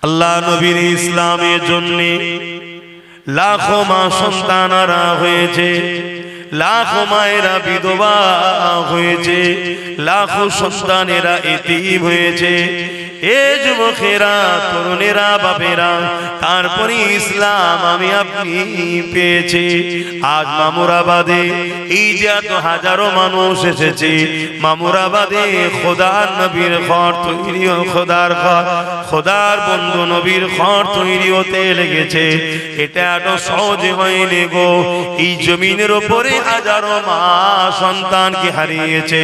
আল্লাহ নবীর ইসলামের জন্য লাখো মা সন্তানরা হয়েছে, লাখো মায়েরা বিধবা হয়েছে, লাখো সন্তানেরা এতিম হয়েছে। এ যুবকেরা, তরুণেরা, বাপেরা, তারপরে ইসলাম আমি আপনি পেয়েছি। আজ মামুরাবাদে এই যে এত হাজারো মানুষ এসেছে, মামুরাবাদে খোদার নবীর ঘর তৈরি, খোদার বন্ধু নবীর ঘর তৈরি হতে লেগেছে। এটা এত সহজে হয়নি গো। এই জমিনের উপরে হাজারো মা সন্তানকে হারিয়েছে,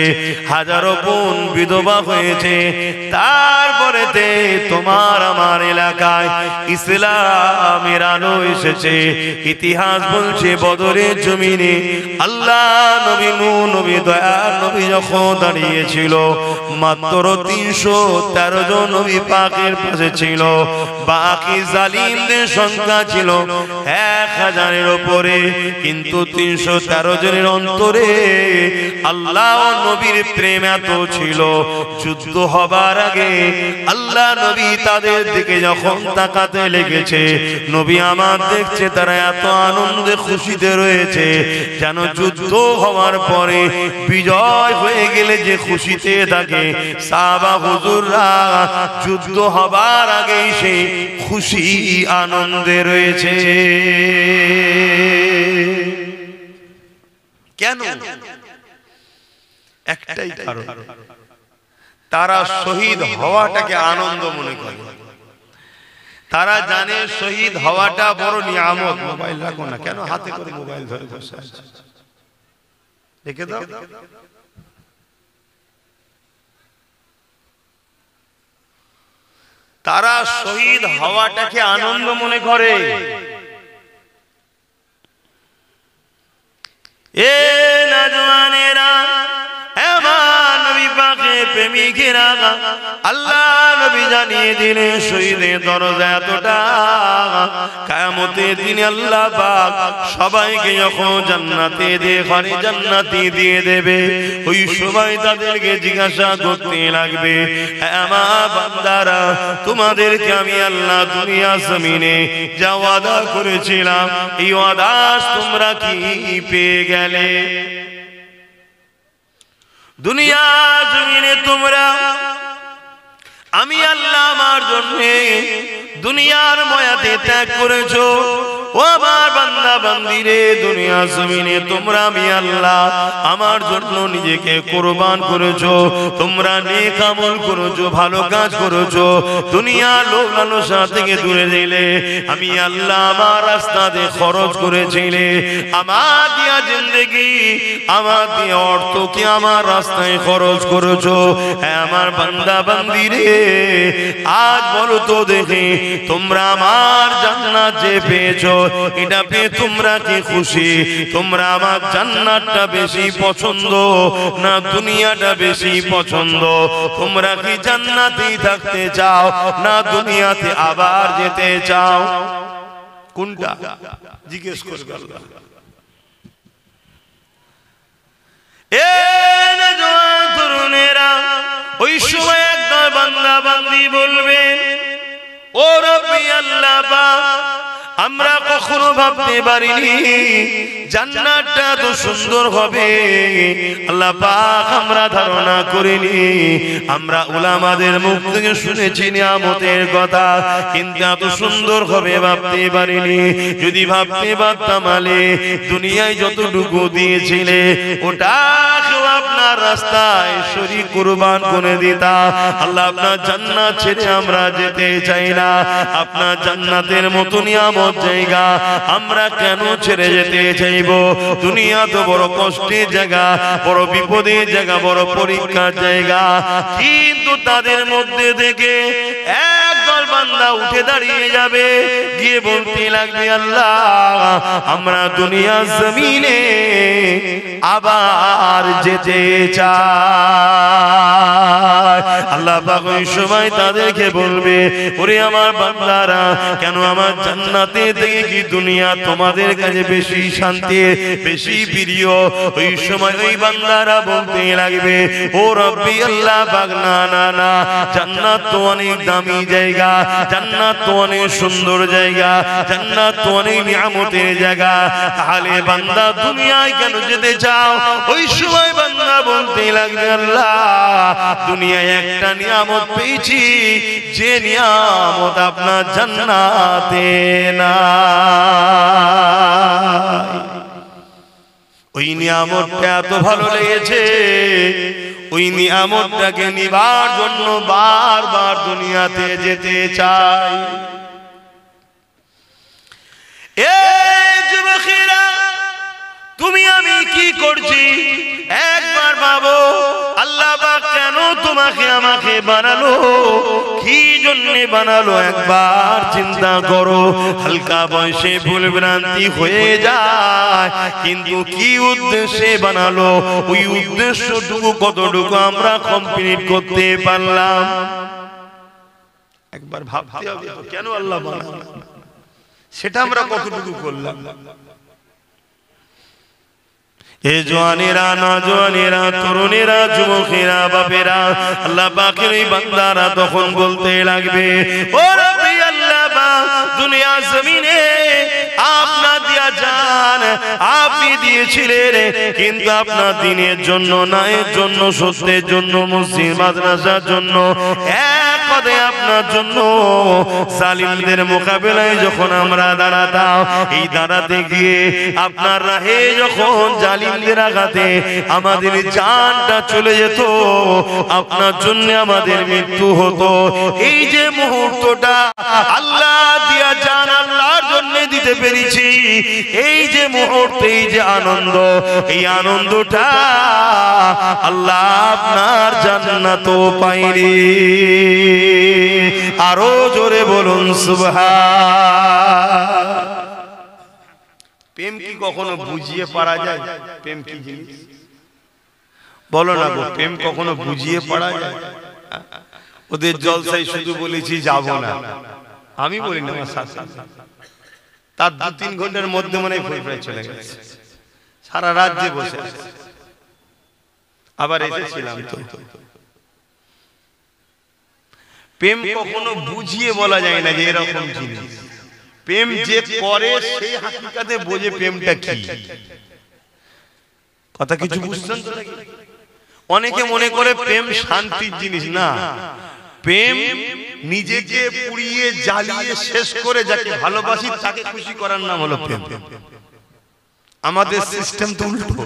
হাজারো বোন বিধবা হয়েছে। তারপরে তোমার আমার এলাকায় ইসলামের আলো এসেছে। ইতিহাস বলছে বদরের জমিনে আল্লাহ নবী নবী দয়ার নবী যখন দাঁড়িয়েছিল, মাত্র 313 জন নবী পাকের পাশে ছিল। বাকি জালিমদের সংখ্যা ছিল 1000-এর উপরে। কিন্তু 313 জনের অন্তরে আল্লাহ নবীর প্রেম এত ছিল, যুদ্ধ হবার আগে আল্লাহ নবী তাদের দিকে যখন তাকাতে লেগেছে, নবী আমার দেখছে তারা এত আনন্দে খুশিতে রয়েছে, যেন যুদ্ধ হওয়ার পরে বিজয় হয়ে গেলে যে খুশিতে থাকে, সাহাবা হুজুররা যুদ্ধ হবার আগেই সেই খুশি আনন্দে রয়েছে। কেন? একটাই কারণ, তারা শহীদ হওয়াটাকে আনন্দ মনে করে। তারা জানে শহীদ হওয়াটা বড় নিয়ামত। মোবাইল রাখো না, কেন হাতে করে মোবাইল ধরে বসে আছে? রেখে দাও। তারা শহীদ হওয়াটাকে আনন্দ মনে করে। এ নওজওয়ানেরা, প্রেমিকেরা, আল্লাহ নবী জানিয়ে দিলেন শহীদের দরজা এতটা, কিয়ামতের দিনে আল্লাহ পাক সবাইকে যখন জান্নাতে ঘরে জান্নাতি দিয়ে দেবে, ওই সময় তাদেরকে জিজ্ঞাসা করতে লাগবে, আমার বান্দারা, তোমাদেরকে আমি আল্লাহ দুনিয়া জমিনে যা ওয়াদা করেছিলাম, এই ওয়াদা তোমরা কি পেয়ে গেলে? দুনিয়া জমিনে তোমরা আমি আল্লাহ আমার জন্য দুনিয়ার মায়াতে ত্যাগ করেছো। ও আমার বান্দা বান্দিরে, দুনিয়া জমিনে তোমরা আমি আল্লাহ আমার জন্য নিজেকে কুরবান করেছো। তোমরা নেক আমল করেছো, ভালো কাজ করেছো, দুনিয়ার লোভ লালসা থেকে দূরে দিলে। আমি আল্লাহ আমার রাস্তাতে খরচ করেছিলে। আমার দিয়া জিন্দেগি, আমার দিয়া অর্থকে আমার রাস্তায় খরচ করেছো। আমার বান্দা বান্দিরে, আজ বলো তো দেখি, তোমরা আমার জান্নাত যে পেয়েছো, এটা পেয়ে তোমরা কি খুশি? তোমরা আমার জান্নাতটা বেশি পছন্দ না দুনিয়াটা বেশি পছন্দ? তোমরা কি জান্নাতেই থাকতে চাও না দুনিয়াতে আবার যেতে চাও? কোনটা জিজ্ঞেস করবে আল্লাহ। এ নওজওয়ান তরুণেরা, ওই সময় একদল বান্দা বান্দি বলবে, ও রব্বি আল্লাহ পাক, আমরা কখনো ভাবতে পারিনি জান্নাতটা তো সুন্দর হবে। আল্লাহ পাক আমরা ধারণা করিনি। আমরা উলামাদের মুখ থেকে শুনেছি নিয়ামতের কথা, কিন্তু এত সুন্দর হবে ভাবতে পারিনি। যদি ভাবতে পারতাম, আলে দুনিয়ায় যতটুকু দিয়েছিলে ওটা আপনার রাস্তায় শরীক কুরবান করে দিতা। আল্লাহ আপনার জান্নাত ছেড়ে আমরা যেতে চাই না। আপনার জান্নাতের মতো নিয়ামত জায়গা আমরা কেন ছেড়ে যেতে চাইব? দুনিয়া তো বড় কষ্টের জায়গা, বড় বিপদের জায়গা, বড় পরীক্ষার জায়গা। কিন্তু তাদের মধ্যে থেকে একদল বান্দা উঠে দাঁড়িয়ে যাবে, গিয়ে বলতে লাগবে, আল্লাহ আমরা দুনিয়া জমিনে আবার যেতে চাই। আল্লাহ পাক ওই সময় তাদেরকে বলবে, ওরে আমার বান্দারা, কেন আমার জান্নাতে থেকে কি দুনিয়া তোমাদের কাছে বেশি শান্তি, বেশি প্রিয়? ওই সময় ওই বান্দারা বলতে লাগবে, ও রব্বি আল্লাহ পাক, না না না, জান্নাত তো অনেক দামি জায়গা, জান্নাত তো অনেক সুন্দর জায়গা, জান্নাত তো অনেক নিয়ামতের জায়গা, তাহলে বান্দা দুনিয়ায় কেন যেতে চাও? ওই সময় বান্দা বলতে লাগবে আল্লাহ দুনিয়ায় একটা নিয়ামত পেয়েছি, যে নিয়ামত আপনার জান্নাতে নাই। ওই নিয়ামতটা এত ভালো লেগেছে, ওই নিয়ামতটাকে নিবার জন্য বারবার দুনিয়াতে যেতে চাই। এ যুবকেরা, তুমি আমি কি করছি একবার ভাবো। আল্লাহ পাক কেন তোমাকে আমাকে বানালো, কি জন্য বানালো একবার চিন্তা করো। হালকা বয়সে ভুল ভ্রান্তি হয়ে যায়, কিন্তু কি উদ্দেশ্যে বানালো, ওই উদ্দেশ্যটুকু কতটুকু আমরা কমপ্লিট করতে পারলাম একবার ভাবতে হবে তো, কেন আল্লাহ বানালো সেটা আমরা কতটুকু করলাম। এ জওয়ানেরা, নওজওয়ানেরা, তরুণেরা, যুবকেরা, বাপেরা, আল্লাহ পাকের এই বান্দারা তখন বলতে লাগবে ও রব্বি আল্লাহ পাক, দুনিয়া জমিনে আপনার দিয়া জান আপনি দিয়েছিলেন, কিন্তু আপনার দিনের জন্য, ন্যায়ের জন্য, সত্যের জন্য, মসজিদ মাদ্রাসার জন্য, এক পদে আপনার জন্য জালিমদের মোকাবেলায় যখন আমরা দাঁড়াতাম, এই দাঁড়াতে গিয়ে আপনার রাহে যখন জালিমদের আঘাতে আমাদের জানটা চলে যেত, আপনার জন্য আমাদের মৃত্যু হতো, এই যে মুহূর্তটা আল্লাহ দিয়া জান আল্লাহর জন্য দিতে পেরেছি, এই যে মুহূর্তে, এই যে আনন্দ, এই আনন্দটা আল্লাহ আপনার জান্নাতও পাইনি। আরো জোরে বলুন সুবহান। প্রেম কি কখনো বুঝিয়ে পারা যায়? প্রেম কি জিনিস বলো না গো, প্রেম কখনো বুঝিয়ে পারা যায়? ওদের জলসায় শুধু বলেছি যাব না, আমি বলি না, তার 2-3 ঘন্টার মধ্যে মনে হয় চলে গেছে, সারা রাত যে বসে আবার এসেছিলাম তো। প্রেম কখনো বুঝিয়ে বলা যায় না যে এরকম জিনিস। প্রেম যে করে সেই হাকিকাতে বোঝে প্রেমটা কি। কথা কিছু বুঝছেন তো? অনেকে মনে করে প্রেম শান্তির জিনিস, না, প্রেম নিজেকে পুড়িয়ে জ্বালিয়ে শেষ করে যাকে ভালোবাসি তাকে খুশি করার নাম হলো প্রেম। আমাদের সিস্টেম তো উল্টো।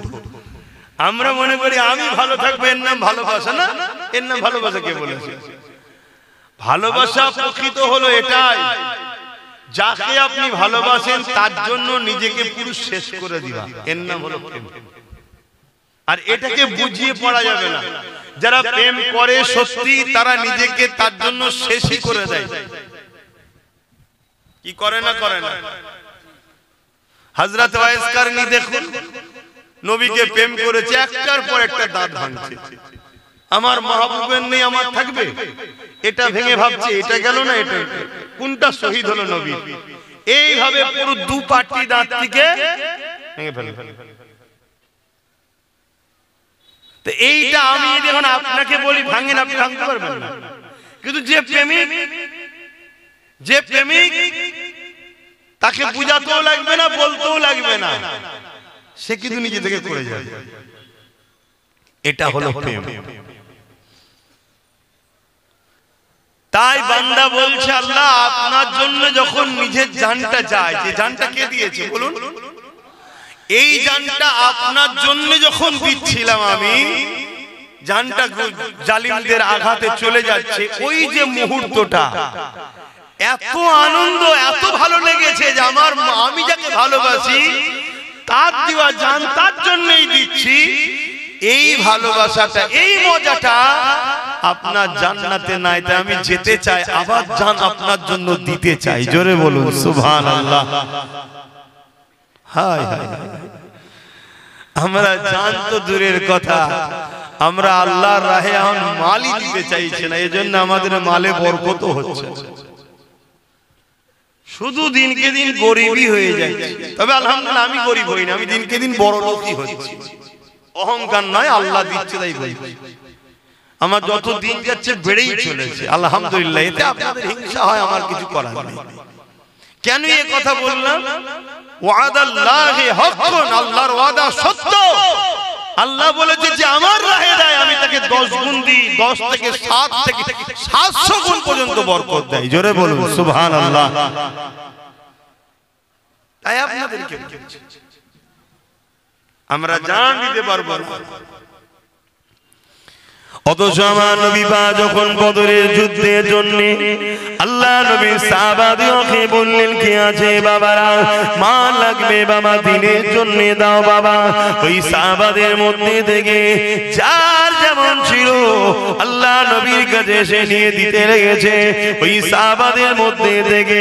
আমরা মনে করি আমি ভালো থাকবো, এর নাম ভালোবাসা না, এর নাম ভালোবাসা কে বলেছে? ভালোবাসা প্রকৃত হলো এটাই, যাকে আপনি ভালোবাসেন তার জন্য নিজেকে পুরো শেষ করে দিবা, এর নাম হলো প্রেম। আর এটাকে বুঝিয়ে পড়া যাবে না। যারা প্রেম করে সত্যি, তারা নিজেকে তার জন্য শেষই করে দেয়। কি করে না করে না? হযরত ওয়াইস কারনী দেখুন, নবীকে প্রেম করেছে, একটার পর একটা দাঁত ভাঙছে। আমার মাহবুবের নেই, আমার থাকবে, এটা ভেঙে ভাবছে এটা গেল না, এটা কোনটা শহীদ হলো নবী, এইভাবে পুরো 2 পাটি দাঁত থেকে ভেঙে ফেলে। তো এইটা আমি যখন আপনাকে বলি ভাঙেন, আপনি ভাঙতে পারবেন না। কিন্তু যে প্রেমিক তাকে বুঝাতেও লাগবে না, বলতেও লাগবে না, সে কিন্তু নিজে থেকে করে যাবে। এটা হলো প্রেম। তাই বান্দা বলছে আল্লাহ আপনার জন্য যখন নিজের জানটা যায়, যে জানটা কে দিয়েছে বলুন? এই জানটা আপনার জন্য যখন দিচ্ছিলাম আমি, জানটা জালিমদের আঘাতে চলে যাচ্ছে, ওই যে মুহূর্তটা এত আনন্দ, এত ভালো লেগেছে যে আমি যাকে ভালোবাসি তার দেওয়া জান তার জন্যই দিচ্ছি। এই ভালোবাসাটা, এই মজাটা আপনার জান্নাতে নাই, তাই আমি যেতে চাই, আবার জান আপনার জন্য দিতে চাই। জোরে বলুন সুবহানাল্লাহ। হায় হায়, আমরা জান তো দূরের কথা, আমরা আল্লাহর রাহে এখন মালই দিতে চাইছি না, এজন্য আমাদের মালে বরকত হচ্ছে, শুধু দিনকে দিন গরিবই হয়ে যাচ্ছে। তবে আলহামদুলিল্লাহ আমি গরিব হই না, আমি দিনকে দিন বড় লোকই হচ্ছি। অহংকার নয়, আল্লাহ দিচ্ছে তাই বলছি। আমার যত দিন যাচ্ছে বেড়েই চলেছে আলহামদুলিল্লাহ। এতে আপনাদের হিংসা হয়, আমার কিছু করার নেই। কেন এই কথা বললাম? ওয়াদাল্লাহি হাক্কুন, আল্লাহর ওয়াদা সত্য। আল্লাহ বলেছে যে আমার রাহে দেয় আমি তাকে 10 গুণ দিই, 10 থেকে 7 থেকে 700 গুণ পর্যন্ত বরকত দেয়। জোরে বলুন সুবহানাল্লাহ। তাই আপনাদেরকে আমরা জান দিতে পারবো না। অথচ আমার নবী পাক যখন বদরের যুদ্ধের জন্য আল্লাহ নবী সাহাবাদেরকে বললেন, কি আছে বাবারা, মা লাগবে বাবা, দিনের জন্য দাও বাবা। ওই সাহাবাদের মধ্যে থেকে যার যেমন ছিল আল্লাহ নবীর কাছে এসে নিয়ে দিতে লেগেছে। ওই সাহাবাদের মধ্যে থেকে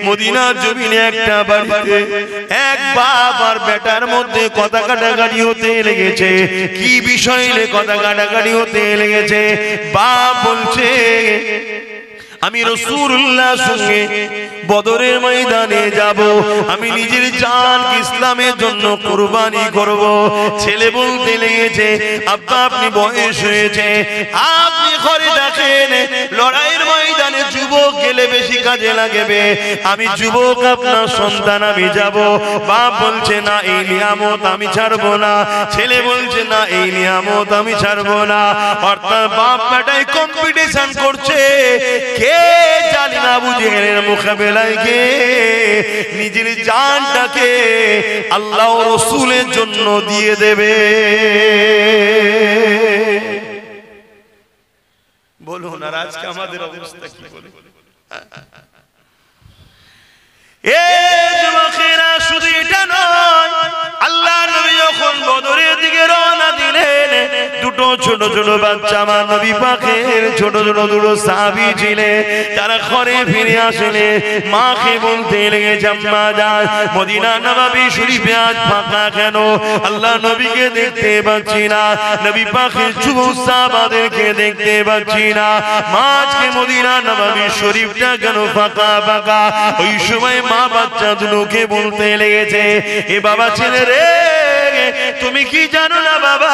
মদিনার জমিনে একটা বাড়িতে এক বাপ আর বেটার মধ্যে কথা কাটাকাটি হতে লেগেছে। কি বিষয় নিয়ে কথা কাটাকাটি হতে লেগেছে? বাপ বলছে, আমি রাসূলুল্লাহর সঙ্গে বদরের ময়দানে যাব, আমি নিজের জান ইসলামের জন্য কুরবানি করব। ছেলে বলতে লেগেছে, আব্বা আপনি বয়স হয়েছে, আপনি ঘরে দেখেন লড়াইয়ের ময়দানে যুবক গেলে বেশি কাজে লাগবে, আমি যুবক আপনার সন্তান, আমি যাব। বাপ বলছে না, এই নিয়ামত আমি ছাড়বো না। ছেলে বলছে না, এই নিয়ামত আমি ছাড়বো না। অর্থাৎ বাপ বেটায় কম্পিটিশন করছে, কে জানি না আবু জেহেলের মোকাবেলায় গিয়ে নিজের জানটাকে আল্লাহ ও রাসূলের জন্য দিয়ে দেবে। বলুন আর আজকে আমাদের অবস্থা কি? বলে যুবকেরা শুধু এটা নয়, আল্লাহ নবী যখন বদরের দিকে রওনা দিলেন, দুটো ছোট ছোট বাচ্চা আমার নবী পাকের ছোট ছোট দুটো সাহাবী ছিলেন, তারা ঘরে ফিরে আসলে মাকে বলতে লেগেছে, আম্মা জান, মদিনা নববী শরীফে আজ ফাঁকা কেন? আল্লাহ নবীকে দেখতে পাচ্ছি না, নবী পাকের যুবক সাহাবাদেরকে দেখতে পাচ্ছি না, মা আজকে মদিনা নববী শরীফটা কেন ফাঁকা ফাঁকা? ওই সময় মা বাচ্চা দুটোকে বলতে লেগেছে, এ বাবা ছেলে রে, তুমি কি জানো না বাবা,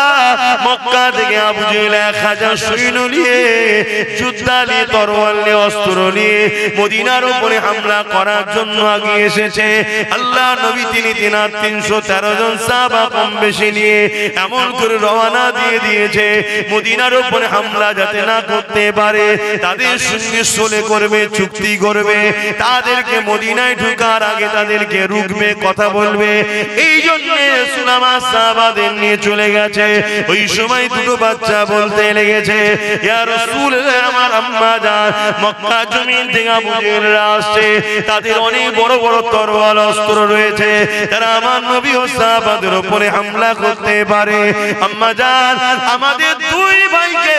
মক্কা থেকে আবু জেহেল 1000 সৈন্য নিয়ে, যোদ্ধা নিয়ে, তরোয়াল নিয়ে, অস্ত্র নিয়ে মদিনার উপরে হামলা করার জন্য আগে এসেছে। আল্লাহ নবী তিনি 313 জন সাহাবা কম বেশি নিয়ে এমন করে রওনা দিয়ে দিয়েছে, মদিনার উপরে হামলা যাতে না করতে পারে, তাদের সঙ্গে সলে করবে, চুক্তি করবে, তাদেরকে মদিনায় ঢোকার আগে তাদেরকে রুখবে, কথা বলবে। এই জন্য সুলামা সাহাবাদের নিয়ে চলে গেছে। ওই সময় দুটো বাচ্চা বলতে লেগেছে, ইয়া রাসূলুল্লাহ, আমার আম্মা জান মক্কা জমিন থেকে আবু জেহেলরা আসছে, তাদের অনেক বড় বড় তরোয়াল অস্ত্র রয়েছে, তারা আমার নবী ও সাহাবাদের উপরে হামলা করতে পারে। আম্মা জান, আমাদের দুই ভাইকে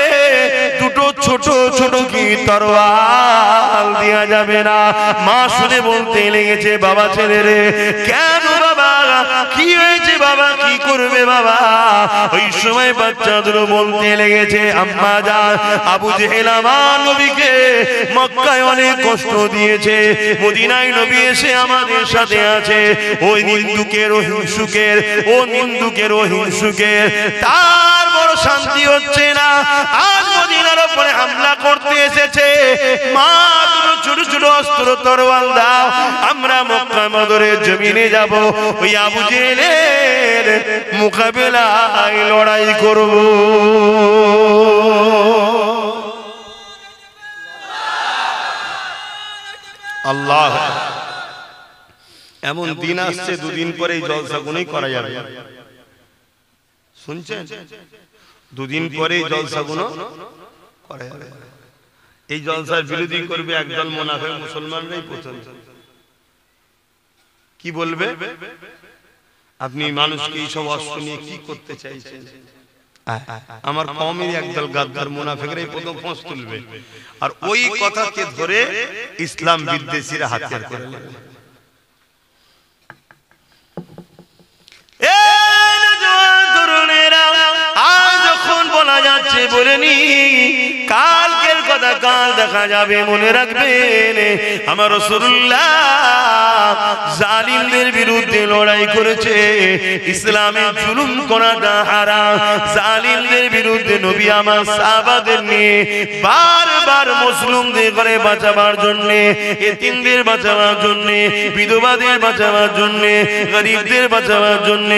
দুটো ছোট ছোট কি তরোয়াল দেয়া যাবে না? মা শুনে বলতে লেগেছে, বাবা ছেলে রে, কেন বাবা, কি হয়েছে বাবা, কি করবে বাবা? ওই সময় বাচ্চাদের বলতে লেগেছে, আম্মা জান, আবু জেহেল আমার নবীকে মক্কায় অনেক কষ্ট দিয়েছে, মদিনায় নবী এসে আমাদের সাথে আছে, ওই নিন্দুকের ও হিংসুকের, ও নিন্দুকের ও হিংসুকের তার বড় শান্তি হচ্ছে না, আজ মদিনার উপরে হামলা করতে এসেছে। মা দুটো ছোট ছোট অস্ত্র তরোয়াল দাও, আমরা মক্কা বদরের জমিনে যাব, ওই আবু জেহেলের মোকাবেলায় লড়াই করব। আল্লাহ, এমন দিন আসছে, দুদিন পরে এই জলসাগুলোই করা যাবে। শুনছেন? দুদিন পরে এই জলসাগুলো করা যাবে। এই জলসার বিরোধী করবে একদল মুনাফিক, মুসলমানরাই প্রথম। কি বলবে? আপনি মানুষকে এইসব অস্ত্র নিয়ে কি করতে চাইছেন? আমার কওমের একদল গাদ্দার মুনাফিকরাই প্রথম ফোঁস তুলবে, আর ওই কথাকে ধরে ইসলাম বিদ্বেষীরা হাতিয়ার করে নেবে। বলা যাচ্ছে বলেনি, কালকের কথা কাল দেখা যাবে, মনে রাখবেন আমার রাসূলুল্লাহ জালিমদের বিরুদ্ধে লড়াই করেছে। ইসলামে জুলুম করাটা হারাম। জালিমদের বিরুদ্ধে নবী আমার সাহাবাদের নিয়ে বারবার মুসলিমদের ঘরে বাঁচাবার জন্য, এতিমদের বাঁচাবার জন্য, বিধবাদের বাঁচাবার জন্য, গরিবদের বাঁচাবার জন্য,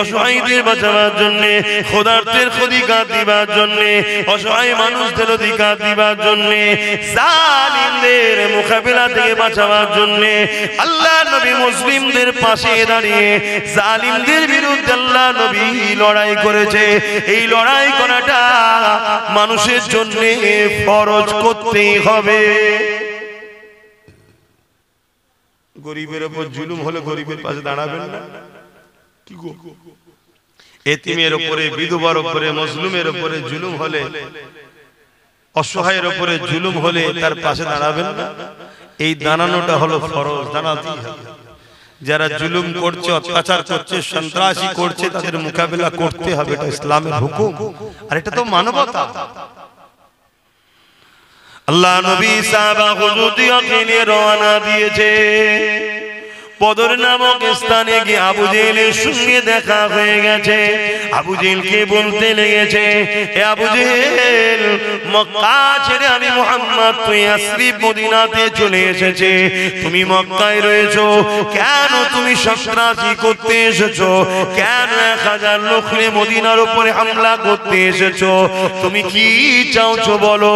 অসহায়দের বাঁচাবার জন্য, খোদার্থের অধিকার দিবার জন্য, অসহায় মানুষদের অধিকার দিবার জন্য, জালিমদের মোকাবিলা থেকে বাঁচাবার জন্য আল্লাহ নবী মুসলিমদের পাশে দাঁড়িয়ে জালিমদের বিরুদ্ধে আল্লাহ নবী লড়াই করেছে। এই লড়াই করাটা মানুষের জন্য ফরজ করতেই হবে। গরিবের উপর জুলুম হলে গরিবের পাশে দাঁড়াবেন না? কি গো, এতিমের উপরে, বিধবার উপরে, মজলুমের উপরে জুলুম হলে, অসহায়ের উপরে জুলুম হলে তার পাশে দাঁড়াবেন না? এই দাঁড়ানোটা হলো ফরজ, দাঁড়াতেই হবে। যারা জুলুম করছে, অত্যাচার করছে, সন্ত্রাসী করছে, তাদের মোকাবিলা করতে হবে, এটা ইসলামের হুকুম, আর এটা তো মানবতা। আল্লাহ নবী সাহাবা হুজুরকে নিয়ে রওনা দিয়েছে। বদর নামক স্থানে গিয়ে আবু জেহেলের সঙ্গে দেখা হয়ে গেছে। আবু জেহেলকে বলতে লেগেছে, হে আবু জেহেল, মক্কা ছেড়ে আমি মুহাম্মদ তুই ইয়াসরিব মদিনাতে চলে এসেছে, তুমি মক্কায় রয়েছো, কেন তুমি সন্ত্রাসী করতে এসেছো? কেন 1000 লোক নিয়ে মদিনার উপরে হামলা করতে এসেছো? তুমি কি চাওছো বলো,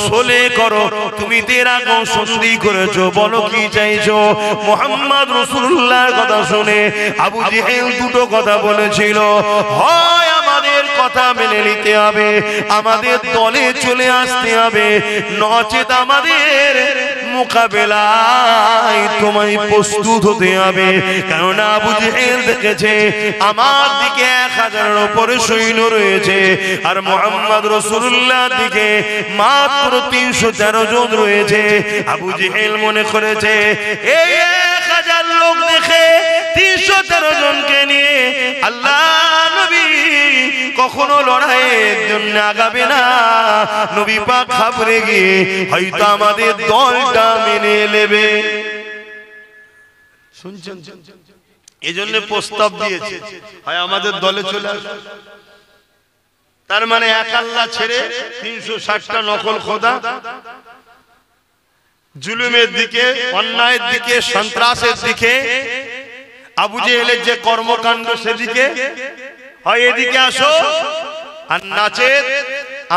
সোলে করো, তুমি তেরাগো সন্ধি করেছো, বলো কি চাইছো? মুহাম্মদ রাসূলুল্লাহর কথা শুনে আবু জেহেল দুটো কথা বলেছিল, হয় আমাদের কথা মেনে নিতে হবে, আমাদের দলে চলে আসতে হবে, নচেত আমাদের মোকাবেলায় তোমায় প্রস্তুত হতে হবে। কারণ আবু জেহেল দেখেছে আমার দিকে 1000-এর উপরে সৈন্য রয়েছে, আর মুহাম্মদ রাসূলুল্লাহর দিকে মাত্র 313 জন রয়েছে। আবু জেহেল মনে করেছে এই 1000 লোক দেখে 313 জনকে নিয়ে আল্লাহ নবী কখনো লড়াইয়ের জন্য আগাবে না। নবী পাক ঘাবড়ে গিয়ে হয়তো আমাদের দলটা মেনে নেবে। শুনছেন? এজন্য প্রস্তাব দিয়েছে, হয় আমাদের দলে চলে আসবে। তার মানে এক আল্লাহ ছেড়ে 360টা নকল খোদা, জুলুমের দিকে, অন্যায়ের দিকে, সন্ত্রাসের দিকে, আবু জেহেলের যে কর্মকাণ্ড সেদিকে, হয় এদিকে আসো, আর নাচে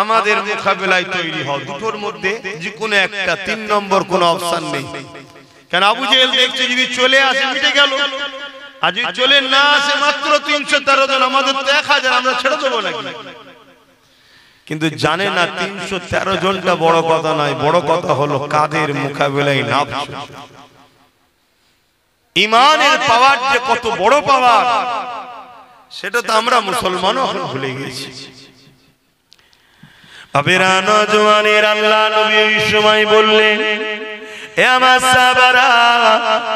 আমাদের মোকাবেলায় তৈরি হও। দুটোর মধ্যে যে কোনো একটা, 3 নম্বর কোনো অপশন নেই। কেন আবু জেহেল দেখছে যদি চলে আসে মিটে গেল, আর যদি চলে না আসে মাত্র 313 জন, আমাদের তো 1000, আমরা ছেড়ে দেবো নাকি? কিন্তু জানে না 313 জনটা বড় কথা নয়, বড় কথা হলো কাদের মোকাবেলায় নামছে। ইমানের পাওয়ার যে কত বড় পাওয়ার, সেটা তো আমরা মুসলমানও এখন ভুলে গেছি। বাবেরা নওজওয়ানের আল্লাহ নবী এই সময় বললেন, হে আমার সাহাবারা,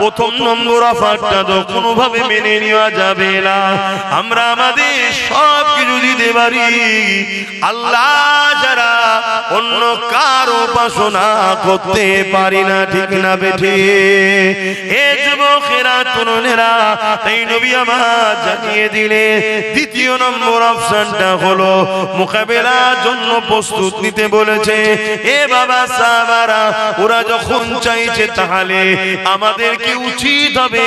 প্রথম নম্বর অফারটা তো কোনোভাবে মেনে নেওয়া যাবে না। আমরা আমাদের সব কিছু দিতে পারি, আল্লাহ যারা অন্য কারো উপাসনা করতে পারি না, ঠিক না বেঠে? এ যুবকেরা, তরুণেরা, তাই নবী আমার জানিয়ে দিলে দ্বিতীয় নম্বর অপশনটা হলো মোকাবেলার জন্য প্রস্তুত নিতে বলেছে। এ বাবা সাহাবারা, ওরা যখন চাইছে তাহলে আমাদের কি উচিত হবে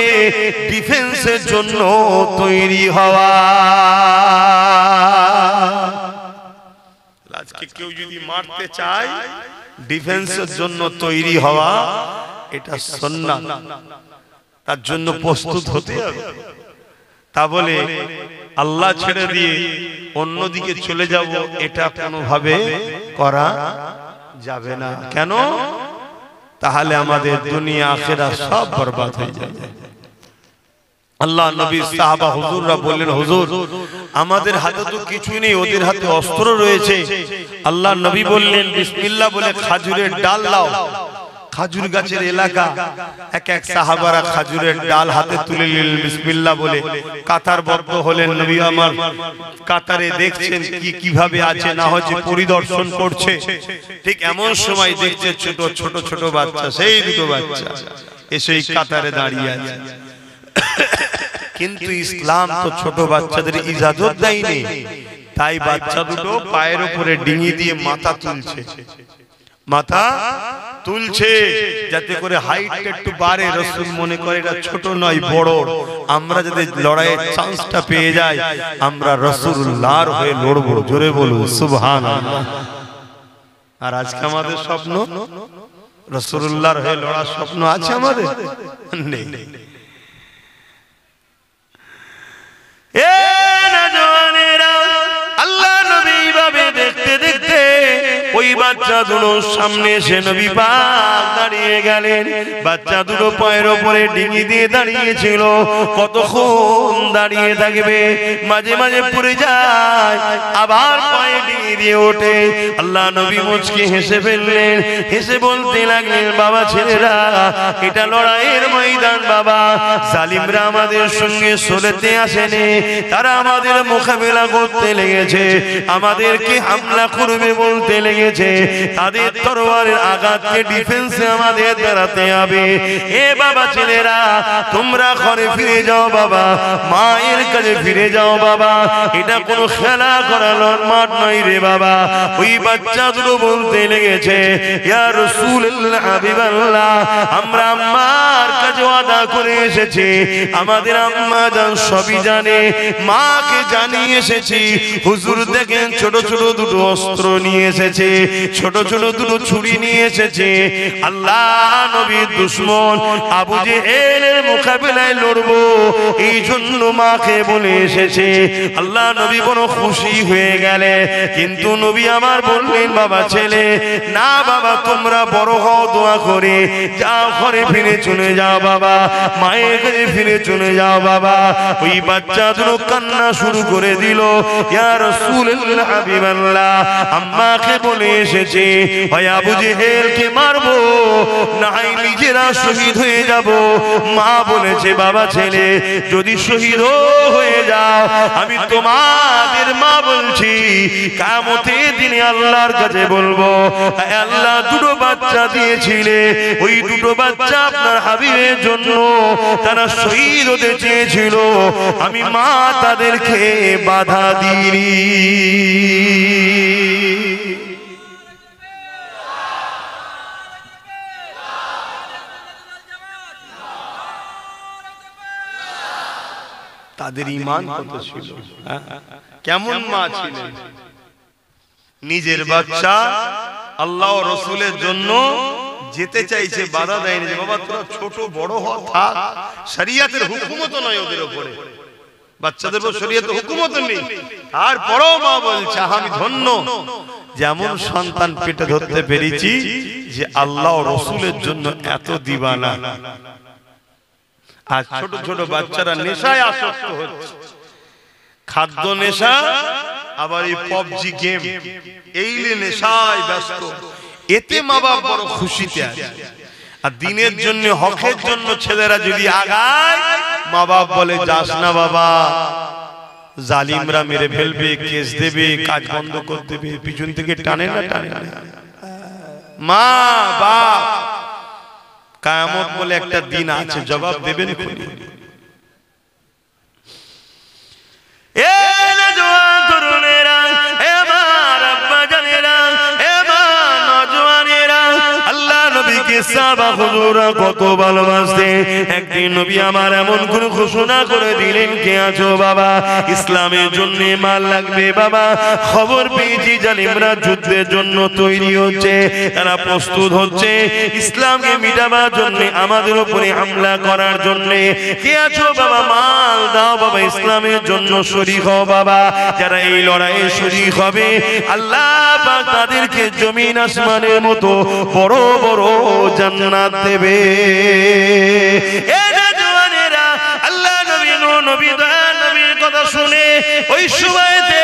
ডিফেন্সের জন্য তৈরি হওয়া। আজকে কেউ যদি মারতে চায়, ডিফেন্সের জন্য তৈরি হওয়া এটা সুন্নাত, তার জন্য প্রস্তুত হতে হবে। তা বলে আল্লাহ ছেড়ে দিয়ে অন্যদিকে চলে যাব, এটা কোনোভাবে করা যাবে না। কেন? তাহলে আমাদের দুনিয়া আখিরাত সব বরবাদ হয়ে যাবে। আল্লাহ নবী সাহাবা হুজুররা বললেন, হুজুর আমাদের হাতে তো কিছু নেই, ওদের হাতে অস্ত্র রয়েছে। আল্লাহ নবী বললেন, বিসমিল্লাহ বলে খাজুরের ডাল লাও, খাজুর গাছের এলাকা, এক এক সাহাবারা খাজুরের ডাল হাতে তুলে নিলেন, বিসমিল্লাহ বলে কাতারবদ্ধ হলেন। নবী আমার কাতারে দেখছেন কিভাবে আছে না হচ্ছে পরিদর্শন করছে। ঠিক এমন সময় দেখছে ছোট ছোট ছোট বাচ্চা, সেই দুটো বাচ্চা এসে কাতারে দাঁড়িয়ে আছে। কিন্তু ইসলাম তো ছোট বাচ্চাদের ইজাজত দেয়নি, তাই বাচ্চা দুটো পায়ের উপরে ডিঙি দিয়ে মাথা তুলছে যাতে করে হাইট একটু বাড়ে। রাসূল মনে করে এটা ছোট নয় বড়, আমরা যদি লড়াইয়ের চান্সটা পেয়ে যাই আমরা রাসূলুল্লাহর হয়ে লড়বো। জোরে বলুন সুবহানাল্লাহ। আর আজকে আমাদের স্বপ্ন রাসূলুল্লাহর হয়ে লড়ার স্বপ্ন আছে আমাদের? নেই। এ নওজওয়ানেরা, আল্লাহ নবী ভাবে দেখতে দেখতে ওই বাচ্চা দুটো সামনে এসে নবী পাক দাঁড়িয়ে গেলেন। বাচ্চা দুটো পায়ের উপরে ডিঙি দিয়ে দাঁড়িয়েছিল। কতক্ষণ দাঁড়িয়ে থাকবে, মাঝে মাঝে পড়ে যায়, আবার পায়ে ডিঙি দিয়ে ওঠে। আল্লাহ নবী মুচকি হেসে ফেললেন, হেসে বলতে লাগলেন, বাবা ছেলেরা, এটা লড়াইয়ের ময়দান বাবা। জালিমরা আমাদের সঙ্গে সলেতে আসেনি, তারা আমাদের মোকাবেলা করতে লেগেছে, আমাদেরকে হামলা করবে বলতে লেগেছে। তাদের তরবারের আঘাতকে ডিফেন্সে আমাদের দাঁড়াতে হবে। এ বাবা ছেলেরা, তোমরা ঘরে ফিরে যাও বাবা, মায়ের কাছে ফিরে যাও বাবা, এটা কোনো খেলা করার মাঠ নয় রে বাবা। ওই বাচ্চা দুটো বলতে লেগেছে, ইয়া রাসূলুল্লাহ হাবিবাল্লাহ, আমরা আম্মার কাছে ওয়াদা করে এসেছি, আমাদের আম্মা জান সবই জানে, মাকে জানিয়ে এসেছি। হুজুর দেখেন ছোট ছোট দুটো অস্ত্র নিয়ে এসেছে, ছোট ছোট দুটো ছুরি নিয়ে এসেছে। আল্লাহ নবীর দুশমন আবু জেহেলের মোকাবেলায় লড়বো, এই জন্য মাকে বলে এসেছে। আল্লাহ নবী বড় খুশি হয়ে গেলে, কিন্তু নবী আমার বললেন, বাবা ছেলে, না বাবা, তোমরা বড় হও দোয়া করে, যাও ঘরে ফিরে চলে যাও বাবা, মায়ের কাছে ফিরে চলে যাও বাবা। ওই বাচ্চা দুটো কান্না শুরু করে দিল, ইয়া রাসূলুল্লাহ হাবিবাল্লাহ, আম্মাকে বলে এসেছে হয় আবু জেহেলকে মারবো, না হয় নিজেরা শহীদ হয়ে যাব। মা বলেছে, বাবা ছেলে, যদি শহীদ হয়ে যাও, আমি তোমাদের মা বলছি কিয়ামতের দিনে আল্লাহর কাছে বলবো, আল্লাহ দুটো বাচ্চা দিয়েছিলে, ওই দুটো বাচ্চা আপনার হাবিবের জন্য তারা শহীদ হতে চেয়েছিল, আমি মা তাদেরকে বাধা দিইনি। তাদের ঈমান কত ছিল, কেমন মা ছিলেন। নিজের বাচ্চা আল্লাহ ও রাসূলের জন্য যেতে চাইছে, বাধা দেয়নি, যে বাবা তোরা ছোট বড় হ, থাক, শরীয়তের হুকুমত নয় ওদের উপরে, বাচ্চাদের উপর শরীয়তের হুকুমত নেই। আর পরও মা বলছে, আমি ধন্য যেমন সন্তান পেটে ধরতে পেরেছি, যে আল্লাহ ও রাসূলের জন্য এত দিবানা। আর ছোট ছোট বাচ্চারা নেশায় আসক্ত হচ্ছে, খাদ্য নেশা, আবার এই পাবজি গেম, এই নেশায় ব্যস্ত। এতে মা বাবা বড় খুশিতে আছে। আর দিনের জন্য, হকের জন্য ছেলেরা যদি আগায়, মা বাপ বলে, যাস না বাবা, জালিমরা মেরে ফেলবে, কেস দেবে, কাজ বন্ধ করে দেবে, পিছন থেকে টানে না টানে না। মা বাপ কিয়ামত বলে একটা দিন আছে, জবাব দেবেন। এ নওজওয়ান তরুণেরা, এ আমার আব্বা জানেরা, এ মা নওজওয়ানেরা, আল্লাহ নবীকে সাহাবা হুজুররা কত ভালোবাসতেন। একদিন নবী আমার এমন কোন ঘোষণা করে দিলেন, কে আছো বাবা, ইসলামের জন্য মাল লাগবে বাবা, খবর পেয়েছি জালিমরা যুদ্ধের জন্য তৈরি হচ্ছে, তারা প্রস্তুত হচ্ছে ইসলামকে মিটাবার জন্য, আমাদের উপরে হামলা করার জন্য। কে আছো বাবা, মাল দাও বাবা, ইসলামের জন্য শরীক হও বাবা। যারা এই লড়াইয়ে শরীক হবে, আল্লাহ পাক তাদেরকে জমিন আসমানের মতো বড় বড় জান্নাত দেবে। এ নওজওয়ানেরা, আল্লাহ নবী নবীর কথা শুনে ওই সময়তে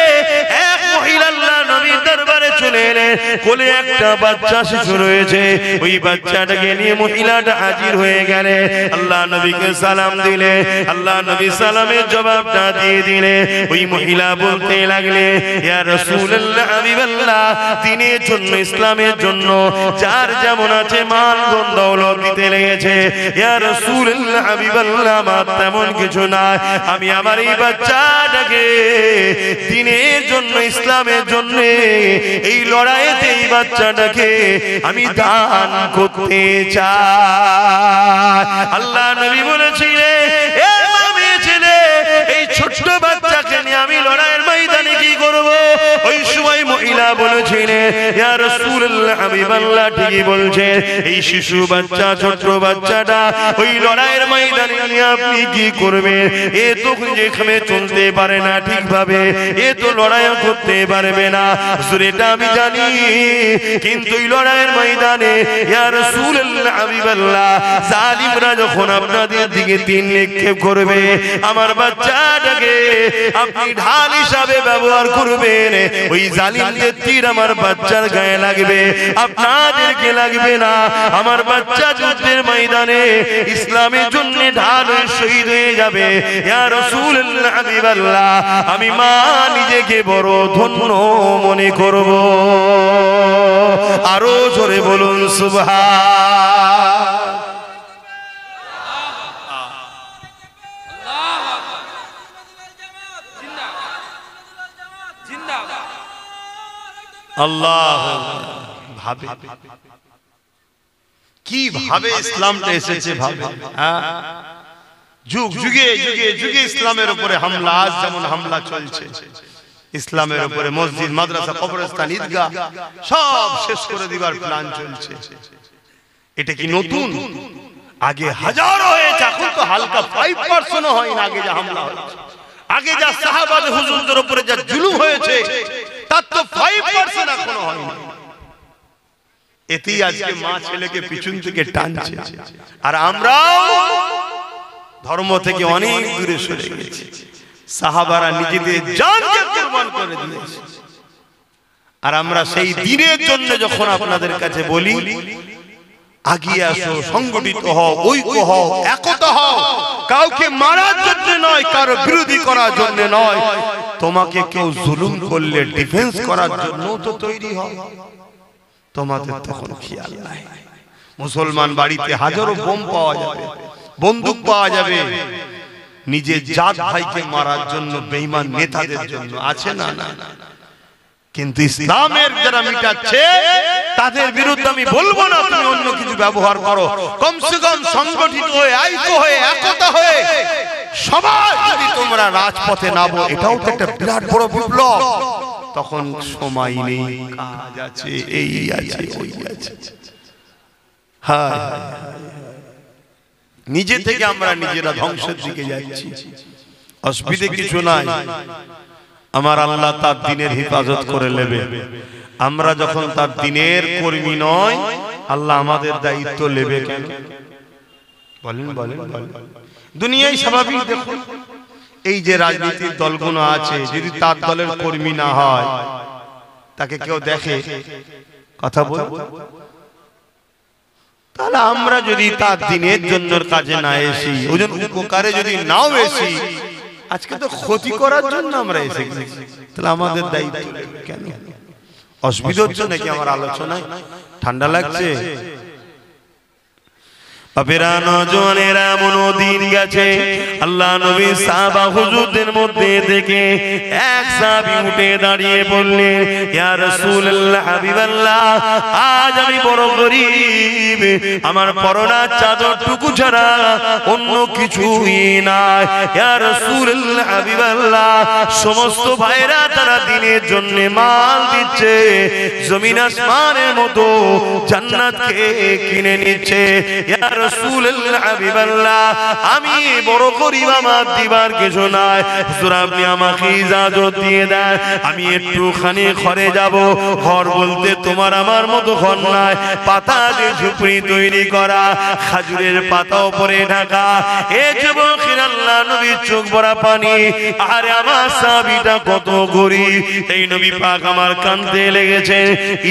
এক মহিলা আল্লাহ নবীর দরবারে চলে এলেন কোলে একটা বাচ্চা শিশু রয়েছে ওই বাচ্চাটাকে নিয়ে মহিলাটা হাজির হয়ে গেলে আল্লাহ নবীকে সালাম দিলে আল্লাহ নবী সালামের জবাবটা দিয়ে দিলে ওই মহিলা বলতে লাগলে ইয়া রাসূলুল্লাহ হাবিবাল্লাহ দ্বীনের জন্য ইসলামের জন্য যার যেমন আছে মাল ধন দৌলত দিতে লেগেছে ইয়া রাসূলুল্লাহ হাবিবাল্লাহ আমার তেমন কিছু নাই আমি আমার এই বাচ্চাটাকে দ্বীনের জন্য ইসলামের জন্য এই লড়াইতে এই বাচ্চাটাকে আমি দান করতে চাই আল্লাহ নবী বলেছিলেন এ মামি ছেলে এই ছোট্ট বাচ্চাকে নিয়ে আমি লড়াইয়ের ময়দানে কি করব ওই সময় মহিলা বলেছিলেন ইয়া রাসূলুল্লাহ হাবিবাল্লাহ ঠিকই বলছেন এই শিশু বাচ্চা ছোট বাচ্চাটা ওই লড়াইয়ের ময়দানে নিয়ে আপনি কি করবেন এ তো যেখানে চলতে পারে না ঠিকভাবে এ তো লড়াই করতে পারবে না এটা আমি জানি কিন্তু এই লড়াইয়ের ময়দানে ইয়া রাসূলুল্লাহ হাবিবাল্লাহ জালিমরা যখন আপনাদের দিকে তীর নিক্ষেপ করবে আমার বাচ্চাটাকে আপনি ঢাল হিসাবে ব্যবহার করবেন ওই জালিমদের তীর আমার বাচ্চার গায়ে লাগবে আপনাদেরকে লাগবে না আমার বাচ্চা যুদ্ধের ময়দানে ইসলামের জন্য ঢাল হয়ে শহীদ হয়ে যাবে ইয়া রাসূলুল্লাহ হাবিবাল্লাহ আমি মা নিজেকে বড় ধন্য মনে করব আরো জোরে বলুন সুবহান আল্লাহ ভাবে কি ভাবে ইসলামটা এসেছে ভাবে যুগ যুগে যুগে যুগে ইসলামের উপরে হামলা আজ যেমন হামলা চলছে ইসলামের উপরে মসজিদ মাদ্রাসা কবরস্থান ঈদগাহ সব শেষ করে দিবার প্ল্যান চলছে এটা কি নতুন আগে হাজারো হয়েছে এখন তো হালকা 5% হয় না আগে যা হামলা হয়েছে আগে যা সাহাবাদের হুজুরদের উপরে যা জুলুম হয়েছে তার তো 5% এখনো হয়নি এতেই আজকে মা ছেলেকে পিছন থেকে টানছে আর আমরাও ধর্ম থেকে অনেক দূরে সরে গেছি সাহাবারা নিজেদের জানকে কুরবান করে দিয়েছে আর আমরা সেই দিনের জন্য যখন আপনাদের কাছে বলি আগিয়ে আসো সংগঠিত হও ঐক্য হও একতা হও কাউকে মারার জন্য নয় কারো বিরোধী করার জন্য নয় তোমাকে কেউ জুলুম করলে ডিফেন্স করার জন্য তো তৈরি হও তোমাদের তখন খেয়াল নাই মুসলমান বাড়িতে হাজারো বোম পাওয়া যাবে বন্দুক পাওয়া যাবে নিজের জাত ভাইকে মারার জন্য বেঈমান নেতাদের জন্য আছে না না কিন্তু ইসলামের যারা মিটাচ্ছে তাদের বিরুদ্ধে আমি বলবো না তুমি অন্য কিছু ব্যবহার করো কমসে কম সংগঠিত হয়ে ঐক্য হয়ে একতা হয়ে সবাই যদি তোমরা রাজপথে নামো এটাও তো একটা বিরাট বড় বিপ্লব তখন সময় নেই কাজ আছে এই আছে ওই আছে হ্যাঁ নিজে থেকে আমরা নিজেরা ধ্বংসের দিকে যাচ্ছি অসুবিধা কিছু নাই আমার আল্লাহ তার দ্বীনের হেফাজত করে নেবে আমরা যখন তার দ্বীনের কর্মী নয় আল্লাহ আমাদের দায়িত্ব নেবে কেন বলেন বলেন দুনিয়ায় স্বাভাবিক দেখুন এই যে রাজনীতির দলগুলো আছে যদি তার দলের কর্মী না হয় তাকে কেউ দেখে কথা বল তাহলে আমরা যদি তার দ্বীনের জন্য কাজে না এসি ওজন উপকারে যদি নাও এসি আজকে তো ক্ষতি করার জন্য আমরা এসে গেছি তাহলে আমাদের দায়িত্ব কেন অসুবিধা হচ্ছে নাকি আমার আলোচনায় ঠান্ডা লাগছে বাপেরা নওজওয়ানেরা মনোদিন গেছে আল্লাহ নবী সাহাবা হুজুরদের মধ্যে থেকে এক সাহাবী উঠে দাঁড়িয়ে বললেন ইয়া রাসূলুল্লাহ হাবিবাল্লাহ আজ আমি বড় গরীব আমার পরনার চাদরটুকু ছাড়া অন্য কিছুই নাই ইয়া রাসূলুল্লাহ হাবিবাল্লাহ সমস্ত ভাইরা তারা দ্বীনের জন্য মাল দিচ্ছে জমিন আসমানের মতো জান্নাতকে কিনে নিচ্ছে ইয়া রাসূলুল্লাহ হাবিবাল্লাহ আমি বড় গরীব আমার দিবার কিছু নাই হুজুর আপনি আমাকে ইজাজত দিয়ে দেন আমি একটুখানি ঘরে যাব ঘর বলতে তোমার আমার মতো ঘর নাই পাতা দিয়ে ঝুপড়ি তৈরি করা খেজুরের পাতা উপরে ঢাকা এ যুবকের আল্লাহ নবীর চোখ ভরা পানি আরে আমার সাহাবীটা কত গরীব করি। এই নবী পাক আমার কাঁদতে লেগেছে,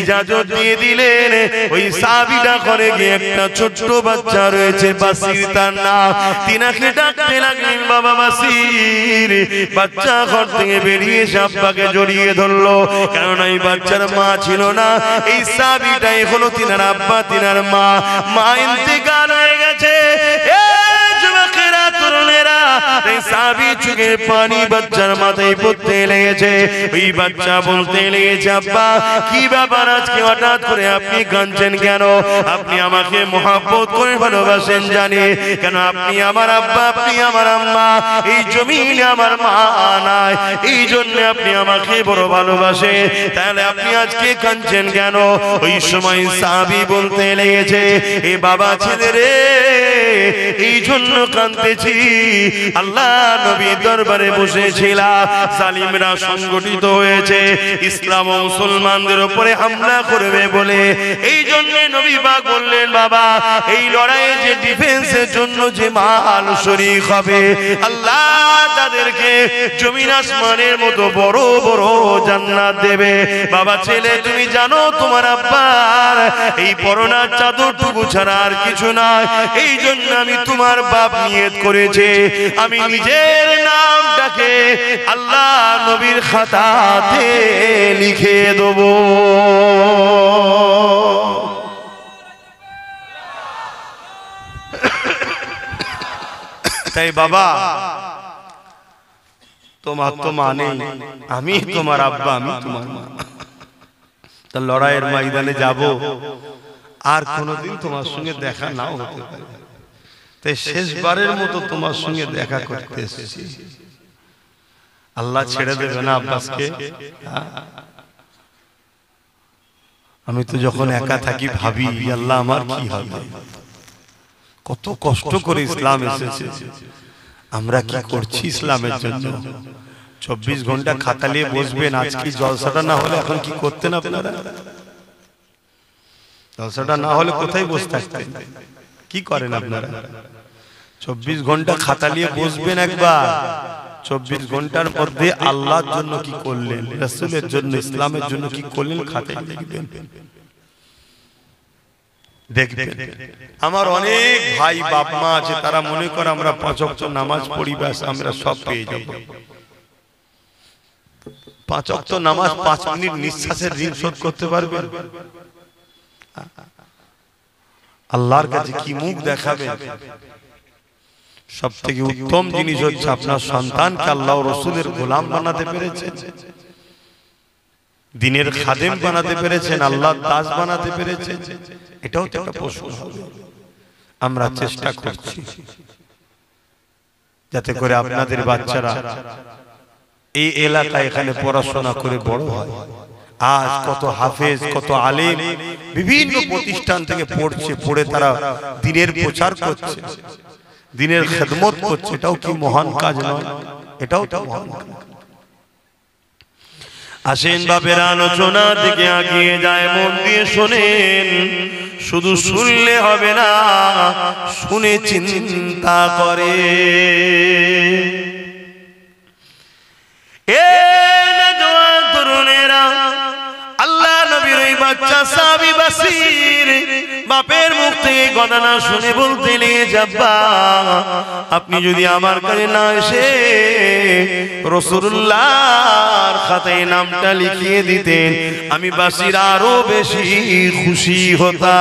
ইজাজত দিয়ে দিলেন। ওই সাহাবীটা ঘরে গিয়ে একটা ছোট্ট বাচ্চা রয়েছে, বাসির তার নাম, তিনাকে ডাকতে লাগলেন, বাবা বাসির। বাচ্চা ঘর থেকে বেরিয়ে এসে আব্বাকে জড়িয়ে ধরলো, কারণ এই বাচ্চার মা ছিল না। এই সাহাবীটাই হলো তিনার আব্বা, তিনার মা। মা ইন্তেকাল হয়ে গেছে। যুবকেরা, তরুণেরা, এই সাহাবী চোখের পানি বাচ্চার মাথায় পড়তে লেগেছে। ওই বাচ্চা বলতে লেগেছে, আব্বা কি ব্যাপার, আজকে হঠাৎ করে আপনি কাঁদছেন কেন? আপনি আমাকে মহব্বত করে ভালোবাসেন জানি, কেন আপনি আমার আব্বা, আপনি আমার আম্মা, এই জমিনে আমার মা নাই, এই জন্য আপনি আমাকে বড় ভালোবাসে, তাহলে আপনি আজকে কাঁদছেন কেন? ওই সময় সাহাবী বলতে লেগেছে, এ বাবা ছেলে রে, এই জন্য কাঁদতেছি, আল্লাহ নবীর দরবারে বসেছিলাম, জালিমরা সংগঠিত হয়েছে, ইসলাম ও মুসলমানদের উপরে হামলা করবে বলে, এই জন্য নবী পাক বললেন, বাবা এই লড়াইয়ে যে ডিফেন্সের জন্য যে মাল শরীক হবে, আল্লাহ তাদেরকে জমিন আসমানের মতো বড় বড় জান্নাত দেবে। বাবা ছেলে, তুমি জানো তোমার আব্বার এই পরনার চাদরটুকু ছাড়া আর কিছু নাই, এই জন্য আমি তোমার বাপ নিয়ত করেছে, আমি নিজের নামটাকে আল্লাহ নবীর খাতাতে লিখে দেব। তাই বাবা, তোমার তো মানে আমি তোমার আব্বা, আমি তোমার মা। তা লড়াইয়ের ময়দানে যাব, আর কোনোদিন তোমার সঙ্গে দেখা নাও হতে পারে, তাই শেষবারের মতো তোমার সঙ্গে দেখা করতে এসেছি। আল্লাহ ছেড়ে দেবে না আব্বাসকে। আমি তো যখন একা থাকি ভাবি, আল্লাহ আমার কি হবে, কত কষ্ট করে ইসলাম এসেছে, আমরা কি করছি ইসলামের জন্য। 24 ঘন্টা খাতা নিয়ে বসবেন, আজকে জলসাটা না হলে এখন কি করতেন আপনারা? জলসাটা না হলে কোথায় বসে থাকতেন? কি করেন আপনারা? 24 ঘন্টা খাতা নিয়ে বসবেন একবার, 24 ঘন্টার মধ্যে আল্লাহর জন্য কি করলেন, রাসূলের জন্য, ইসলামের জন্য কি করলেন, খাতায় লিখবেন, দেখবেন। আমার অনেক ভাই বাপ মা আছে, তারা মনে করে আমরা 5 ওয়াক্ত নামাজ পড়ি, ব্যাস আমরা সব পেয়ে যাব। 5 ওয়াক্ত নামাজ 5 মিনিট নিঃশ্বাসের ঋণ শোধ করতে পারবেন? আল্লাহর কাছে কি মুখ দেখাবেন? সবথেকে উত্তম জিনিস হচ্ছে আপনার সন্তানকে আল্লাহ ও রাসূলের গোলাম বানাতে পেরেছেন, দিনের খাদেম বানাতে পেরেছেন, আল্লাহর দাস বানাতে পেরেছেন, এটাও তো একটা প্রশ্ন হবে। আমরা চেষ্টা করছি যাতে করে আপনাদের বাচ্চারা এই এলাকায় এখানে পড়াশোনা করে বড় হয়। আজ কত হাফেজ, কত আলেম বিভিন্ন প্রতিষ্ঠান থেকে পড়ছে, পড়ে তারা দ্বীনের প্রচার করছে, দ্বীনের খেদমত করছে, এটাও কি মহান কাজ নয়? এটাও তো মহান কাজ। আসেন বাপের আলোচনা থেকে এগিয়ে যায়, মন দিয়ে শোনেন, শুধু শুনলে হবে না, শুনে চিন্তা করে। এ নওজোয়ান তরুণেরা, আল্লাহ নবীর ওই বাচ্চা সাহাবী বাসির বাপের মুখ থেকে কথা না শুনে বলতে নিয়ে যাব্বা, আপনি যদি আমার কাছে না এসে রাসূলুল্লাহর খাতায় নামটা লিখিয়ে দিতেন, আমি বাসির আরো বেশি খুশি হতাম।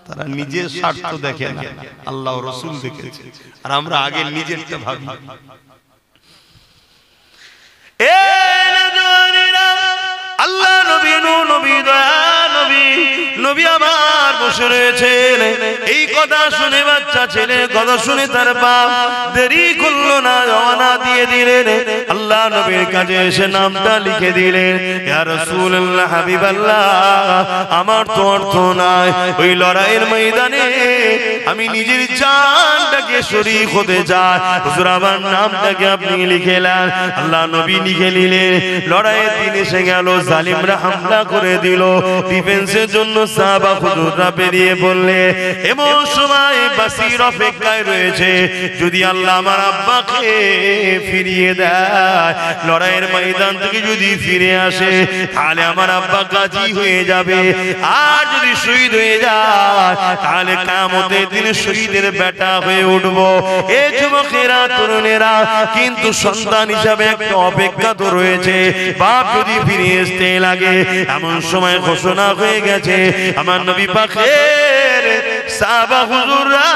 তারা নিজের স্বার্থ দেখে না, আল্লাহ ও রাসূল দেখেছে, আর আমরা আগে নিজেরটা ভাবি। এ নওজোয়ানেরা, আল্লাহ নবী, নবী দয়া নবী, নবী আমার বসে রয়েছেন। এই কথা শুনে বাচ্চা ছেলের কথা শুনে তার বাপ দেরি করলো না, রওনা দিয়ে দিলেন। আল্লাহ নবীর কাছে এসে নামটা লিখে দিলেন, ইয়া রাসূলুল্লাহ, হাবিবাল্লাহ, আমার তো অর্থ নাই, ওই লড়াইয়ের ময়দানে আমি নিজের জানটাকে শরীক হতে চাই, হুজুর আমার নামটাকে আপনি লিখে নেন। আল্লাহ নবী লিখে নিলেন। লড়াইয়ের দিন এসে গেল, জালিমরা হামলা করে দিল, ডিফেন্সের জন্য সাহাবা হুজুররা বেরিয়ে বললে এমন সময় বাসির অপেক্ষায় রয়েছে, যদি আল্লাহ আমার আব্বাকে ফিরিয়ে দেয়, লড়াইয়ের ময়দান থেকে যদি ফিরে আসে, তাহলে আমার আব্বা গাজী হয়ে যাবে। আর যদি শহীদ হয়ে যায়, তাহলে কিয়ামতের দিনে শহীদের বেটা হয়ে উঠবো। এ যুবকেরা, তরুণেরা, কিন্তু সন্তান হিসাবে একটা অপেক্ষা তো রয়েছে। বাপ যদি ফিরে আসতে লাগে, এমন সময় ঘোষণা হয়ে গেছে, আমার নবী পাকের সাহাবা হুজুররা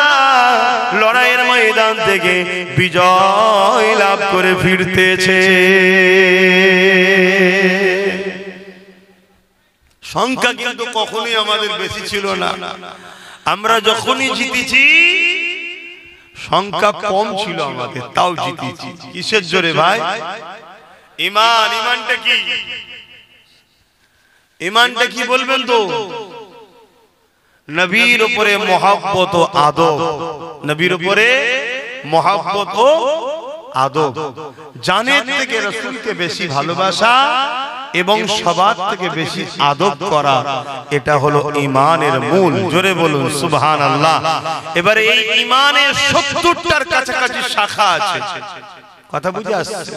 লড়াইয়ের ময়দান থেকে বিজয় লাভ করে ফিরতেছে। সংখ্যা কিন্তু কখনোই আমাদের বেশি ছিল না। আমরা যখনই জিতেছি সংখ্যা কম ছিল আমাদের, তাও জিতেছি। কিসের জোরে ভাই? ঈমান। ঈমানটা কি? ঈমানটা কি বলবেন তো? নবীর উপরে মহব্বত ও আদব। নবীর উপরে মহব্বত ও আদব, জানের থেকে রাসূলকে বেশি ভালোবাসা এবং সবার থেকে বেশি আদব করা, এটা হলো ঈমানের মূল। জোরে বলুন সুবহানাল্লাহ। এবারে এই ঈমানের ৭০টার কাছাকাছি শাখা আছে। কথা বুঝে আসছে?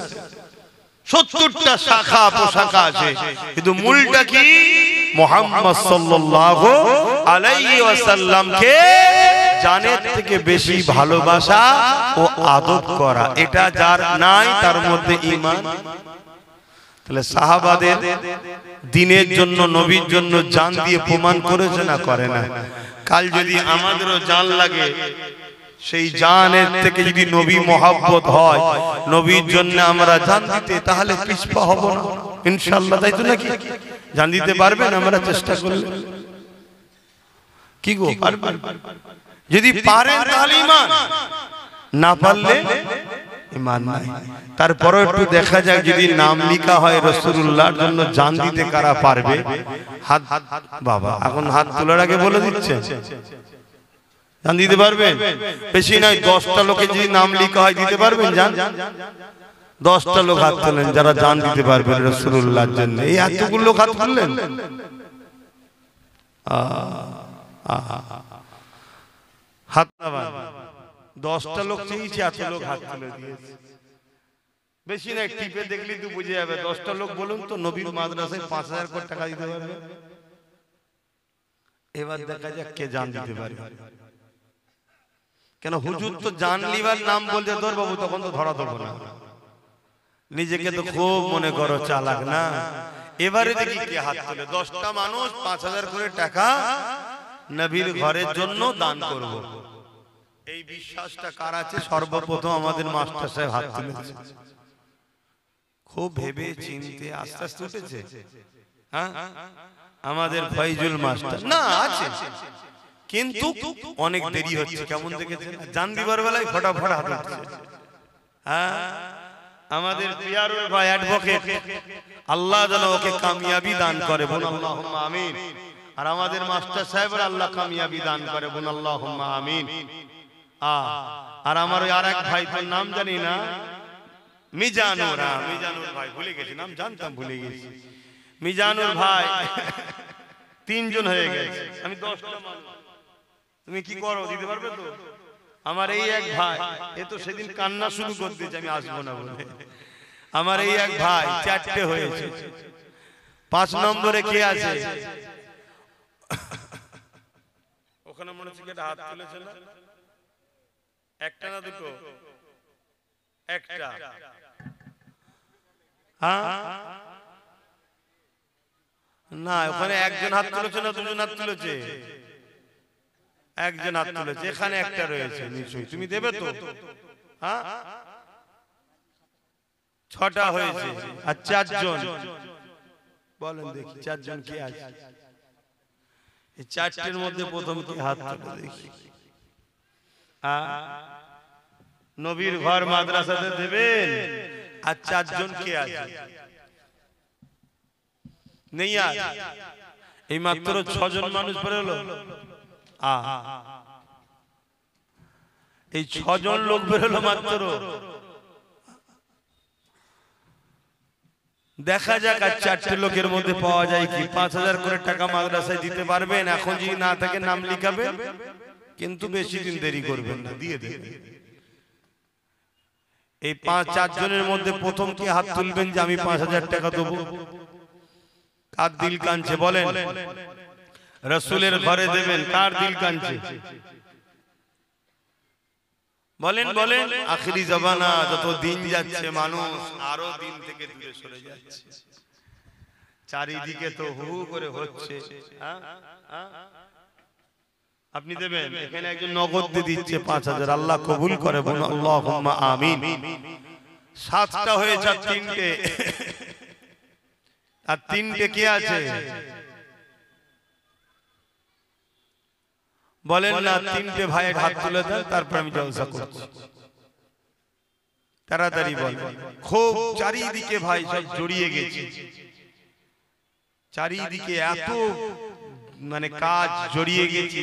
৭০টা শাখা পোশাখা আছে, কিন্তু মূলটা কি? মুহাম্মদ সাল্লাল্লাহু আলাইহি ওয়াসাল্লামকে জানের থেকে বেশি ভালোবাসা ও আদব করা, এটা যার নাই তার মধ্যে ঈমান। তাহলে সাহাবাদের দ্বীনের জন্য, নবীর জন্য জান দিয়ে প্রমাণ করেছে না করে না? কাল যদি আমাদেরও জান লাগে, সেই জানের থেকে যদি নবী মহব্বত হয়, নবীর জন্য আমরা জান দিতে, তাহলে পিছপা হব না ইনশাআল্লাহ। তাই তো নাকি? জান দিতে পারবেন আমরা চেষ্টা করলে? কি গো, পারবেন? যদি পারেন তাহলে ঈমান, না পারলে ঈমান নাই। তারপরে একটু দেখা যাক, যদি নাম লেখা হয় রাসূলুল্লাহর জন্য জান দিতে কারা পারবে? হাত। বাবা এখন হাত তোলার আগে বলে দিচ্ছে জান দিতে পারবেন? বেশি নয়, 10টা লোকে যদি নাম লেখা হয় দিতে পারবেন জান? 10টা লোক হাত তোলেন যারা জান দিতে পারবেন রাসূলুল্লাহর জন্য। এই এতগুলো লোক হাত তুললেন? হাত না, 10টা লোক চেয়েছে, এত লোক হাত তুলে দিয়েছে। বেশি না, টিপে দেখলেই তো বুঝে যাবে। 10টা লোক বলুন তো নবীর মাদ্রাসায় 5000 কোটি টাকা দিতে পারবে? এবার দেখা যাক কে জান দিতে পারে। কেন হুজুর তো জান লিবার নাম বলতে ধর বাবু, তখন তো ধরা দেবো না। নিজেকে তো খুব মনে করো চালাক না। এবারে দেখি কে হাত তোলে। 10টা মানুষ 5000 করে টাকা নবীর ঘরের জন্য দান করব, এই বিশ্বাসটা কার আছে? সর্বপ্রথম আমাদের মাস্টার সাহেব হাত তুলেছে। খুব ভেবে চিন্তে আস্তে আস্তে উঠেছে। হ্যাঁ, আমাদের ফয়জুল মাস্টার না আছে, কিন্তু অনেক দেরি হচ্ছে। কেমন দেখেছেন? জান দিবার বেলায় ফটাফট হাত উঠছে। হ্যাঁ, আমাদের পিয়ারুল ভাই অ্যাডভোকেট, আল্লাহ যেন ওকে কামিয়াবি দান করে, বলুন আল্লাহুম্মা আমিন। আর আমাদের মাস্টার সাহেবের আল্লাহ কামিয়াবি দান করে, বলুন আল্লাহুম্মা আমিন। আর আমার ওই আরেক ভাই, তোর নাম জানি না, মিজানুর। মিজানুর ভাই, ভুলে গেছি নাম, জানতাম ভুলে গেছি। মিজানুর ভাই 3 জন হয়ে গেছে। আমি 10টা মানুষ, তুমি কি করো? দিতে পারবে তো? আমার এই এক ভাই, এ তো সেদিন কান্না শুরু করে দিয়েছে আমি আসবো না বলে। আমার এই এক ভাই 4টে হয়েছে। 5 নম্বরে কে আছে? ওখানে মনে হচ্ছে একটা হাত তুলেছে না? একটা না দুটো? একটা। হ্যাঁ না, ওখানে একজন হাত তুলেছে না দুজন হাত তুলেছে? একজন হাত তুলেছে। এখানে একটা রয়েছে নিশ্চয়ই, তুমি দেবে তো? হ্যাঁ, 6টা হয়েছে। আর 4 জন বলেন দেখি, 4 জন কে আছে? এই 4টের মধ্যে প্রথম কি হাত তুলে দেখি? নবীর ঘর মাদ্রাসাতে দেবেন। আর 4 জন কে আছে? নেই আর। এই মাত্র 6 জন মানুষ বেরোলো। এই 6 জন লোক বেরোলো মাত্র। দেখা যাক আর 4টে লোকের মধ্যে পাওয়া যায় কি 5000 করে টাকা মাদ্রাসায় দিতে পারবেন। এখন যদি না থাকে নাম লিখাবেন, কিন্তু বেশি দিন দেরি করবেন না, দিয়ে দেবেন। এই 5-4 জনের মধ্যে প্রথম কি হাত তুলবেন যে আমি 5000 টাকা দেবো? কার দিল কাঁদছে বলেন? রাসূলের ঘরে দেবেন, কার দিল কাঁদছে বলেন বলেন। আখিরি জামানা, যত দিন যাচ্ছে মানুষ আরো দিন থেকে দূরে সরে যাচ্ছে। চারিদিকে তো হু হু করে হচ্ছে। আপনি দেবেন? এখানে একজন নগদ দিয়ে দিচ্ছে 5000, আল্লাহ কবুল করে বলুন আল্লাহুম্মা আমিন। 7টা হয়েছে, 3টে, আর 3টে কে আছে বলেন না? 3টে ভাইয়ের হাত তুলে দেন, তারপর আমি জলসা করছি। তাড়াতাড়ি বল। খুব চারিদিকে ভাই সব জড়িয়ে গেছে, চারিদিকে এত মানে কাজ জড়িয়ে গেছি,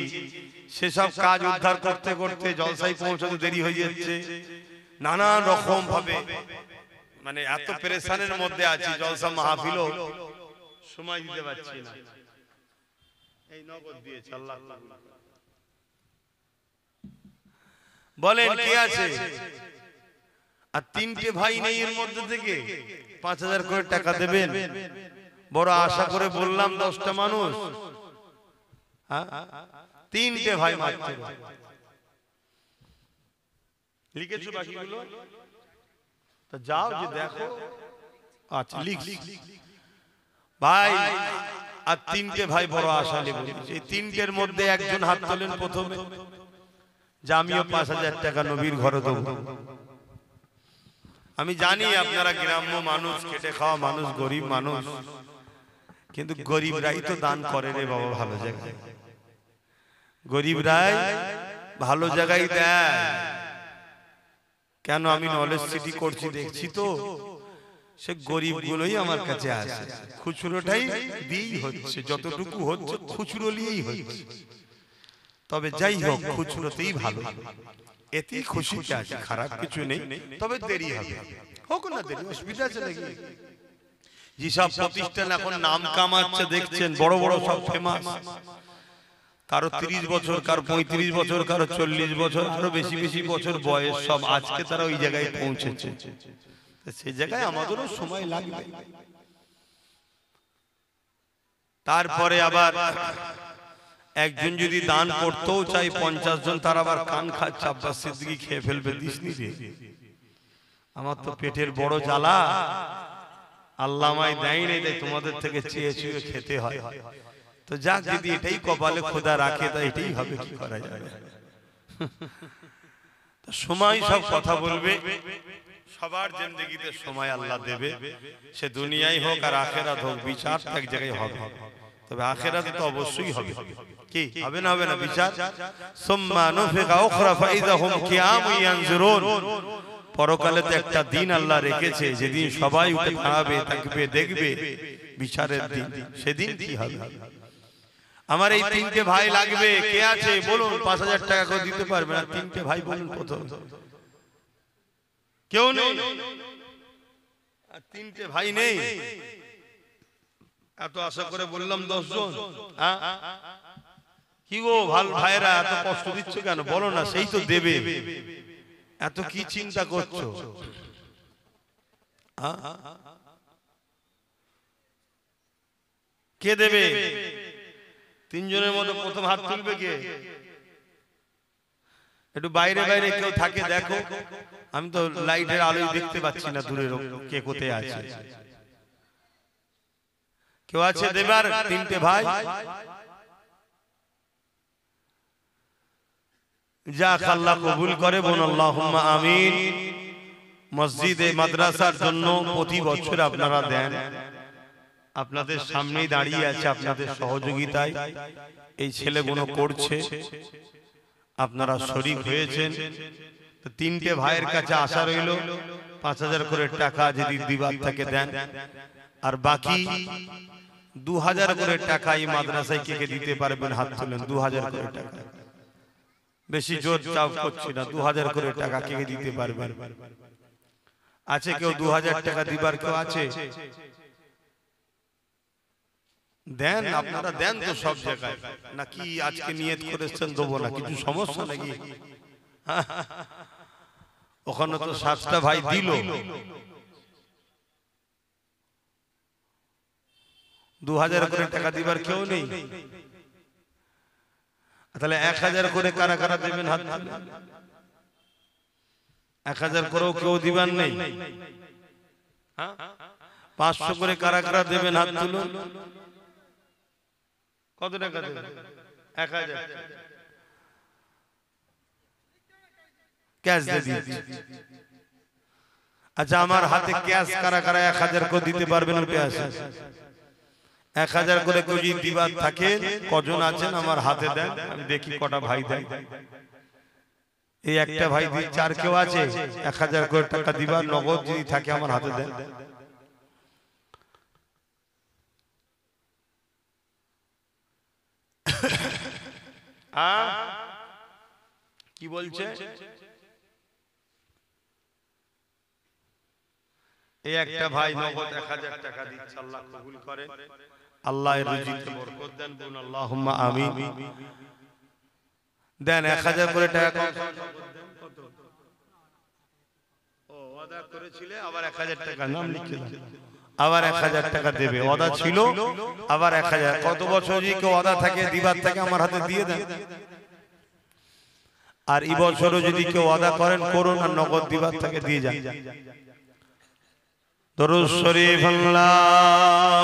সেসব কাজ উদ্ধার করতে করতে জলসায় পৌঁছতে দেরি হয়ে যাচ্ছে। নানান রকম ভাবে মানে এত পেরেশানের মধ্যে আছি, জলসা মাহফিলও সময় দিতে পারছি না। এই নগদ দিয়েছে, আল্লাহ বলেন কে আছে? আর 3টে ভাই নেই এর মধ্যে থেকে 5000 করে টাকা দেবেন। বড় আশা করে বললাম 10টা মানুষ, 3টে ভাই মাত্র লিখেছো। বাকিগুলো তো যাও যে দেখো। আচ্ছা লিখ ভাই। আর 3টে ভাই বড় আশা নিয়ে বলেছে। এই 3টের মধ্যে একজন হাত তোলেন প্রথমে যে আমিও 5000 টাকা নবীর ঘরে দেবো। আমি জানি আপনারা গ্রাম্য মানুষ, খেটে খাওয়া মানুষ, গরিব মানুষ, কিন্তু গরিবরাই তো দান করে রে বাবা ভালো জায়গায়। গরিবরাই ভালো জায়গায় দেয়। কেন? আমি নলেজ সিটি করছি, দেখছি তো সে গরিবগুলোই আমার কাছে আসে। খুচরোটাই দিই হচ্ছে, যতটুকু হচ্ছে খুচরো নিয়েই হচ্ছে। তবে যাই হোক, খুচরোতেই ভালো, এতেই খুশিতে আছে, খারাপ কিছু নেই। তবে দেরি হবে, হোক না দেরি, অসুবিধা আছে নাকি? যেসব প্রতিষ্ঠান এখন নাম কামাচ্ছে দেখছেন, বড় বড় সব ফেমাস, কারো 30 বছর, কারো 35 বছর, কারো 40 বছর, আরো বেশি বেশি বছর বয়স, সব আজকে তারা ওই জায়গায় পৌঁছেছে। সেই জায়গায় আমাদেরও সময় লাগবে। তারপরে আবার একজন যদি দান করতেও চাই 50 জন, তার আবার কান খাচ্ছে, আব্বাস সিদ্দিকী খেয়ে ফেলবে, দিসনি রে, আমার তো পেটের বড় জ্বালা, আল্লাহ আমায় দেয়নি, তাই তোমাদের থেকে চেয়ে চেয়ে খেতে হয়। তো যাক, যদি এটাই কপালে খোদা রাখে তা এটাই হবে, কি করা যাবে। সময় সব কথা বলবে, সবার জিন্দেগিতে সময় আল্লাহ দেবে, সে দুনিয়ায় হোক আর আখেরাত হোক, বিচার এক জায়গায় হবে। তবে আখেরাতে তো অবশ্যই হবে। কি হবে না হবে না বিচার? সুম্মা নুফিকা উখরা ফাইযা হুম কিয়ামুন ইয়ানজুরুন। পরকালে তো একটা দিন আল্লাহ রেখেছে, যেদিন সবাই উঠে দাঁড়াবে, তাকবে, দেখবে, বিচারের দিন। সেদিন কি হবে? আমার এই 3টে ভাই লাগবে, কে আছে বলুন? 5000 টাকা করে দিতে পারবে না? 3টে ভাই বলুন প্রথম। কেউ নেই? আর 3টে ভাই নেই? এত আশা করে বললাম 10 জন। কি গো ভালো ভাইরা, এত কষ্ট দিচ্ছ কেন? বলো না, সেই তো দেবে, এত কি চিন্তা করছো? কে দেবে? 3 জনের মধ্যে প্রথম হাত তুলবে কে? একটু বাইরে বাইরে কেউ থাকে দেখো, আমি তো লাইটের আলোয় দেখতে পাচ্ছি না দূরের কে কোথায় আছে। কেউ আছে দেবার? 3টে ভাই যাক, আল্লাহ কবুল করে, বলুন আল্লাহুম্মা আমিন। মসজিদে মাদ্রাসার জন্য প্রতি বছর আপনারা দেন, আপনাদের সামনেই দাঁড়িয়ে আছে, আপনাদের সহযোগিতায় এই ছেলেগুলো করছে, আপনারা শরীক হয়েছেন। তো 3টে ভাইয়ের কাছে আশা রইল 5000 করে টাকা যদি দিবার থাকে দেন, আর বাকি 2000 করে টাকা এই মাদ্রাসায় কে কে দিতে পারবেন? হাত তোলেন। 2000 করে টাকা, বেশি জোর চাপ করছি না, 2000 করে টাকা কে কে দিতে পারবেন? আছে কেউ 2000 টাকা দিবার? কেউ আছে? দেন, আপনারা দেন তো সব জায়গায়, নাকি আজকে নিয়ত করেছেন দেবো না, কিছু সমস্যা নাকি? ওখানে তো 7টা ভাই দিল, 2000 করে টাকা দিবার কেউ নেই, তাহলে 1000 করে কারা কারা দেবেন হাত তুলে? 1000 করেও কেউ দিবার নেই। 500 করে কারা কারা দেবেন হাত তুলুন? কত টাকা দেবেন? 1000 ক্যাশ দিয়ে দিয়েছি। আচ্ছা, আমার হাতে ক্যাশ কারা কারা 1000 করে দিতে পারবেন? উঠে আসেন। 1000 করে কেউ যদি দিবার থাকে, কজন আছেন আমার হাতে দেন, আমি দেখি কটা ভাই দেন। এই একটা ভাই দিচ্ছে, আর কেউ আছে 1000 করে টাকা দিবার নগদ যদি থাকে আমার হাতে দেন। কি বলছে? এই একটা ভাই নগদ 1000 টাকা দিচ্ছে, আল্লাহ কবুল করে, আল্লাহ এর রিজিকে বরকত দেন, বলুন আল্লাহুম্মা আমিন। দেন 1000 করে টাকা। ও ওয়াদা করেছিলে, আবার 1000 টাকা নাম লিখে দাও, আবার 1000 টাকা দেবে। ওয়াদা ছিল, আবার 1000। কত বছর যদি কেউ ওয়াদা থাকে দিবার থাকে আমার হাতে দিয়ে দেন। আর এই বছরও যদি কেউ ওয়াদা করেন করুন, আর নগদ দিবার থাকে দিয়ে যান। দরুদ শরীফ আল্লাহুম্মা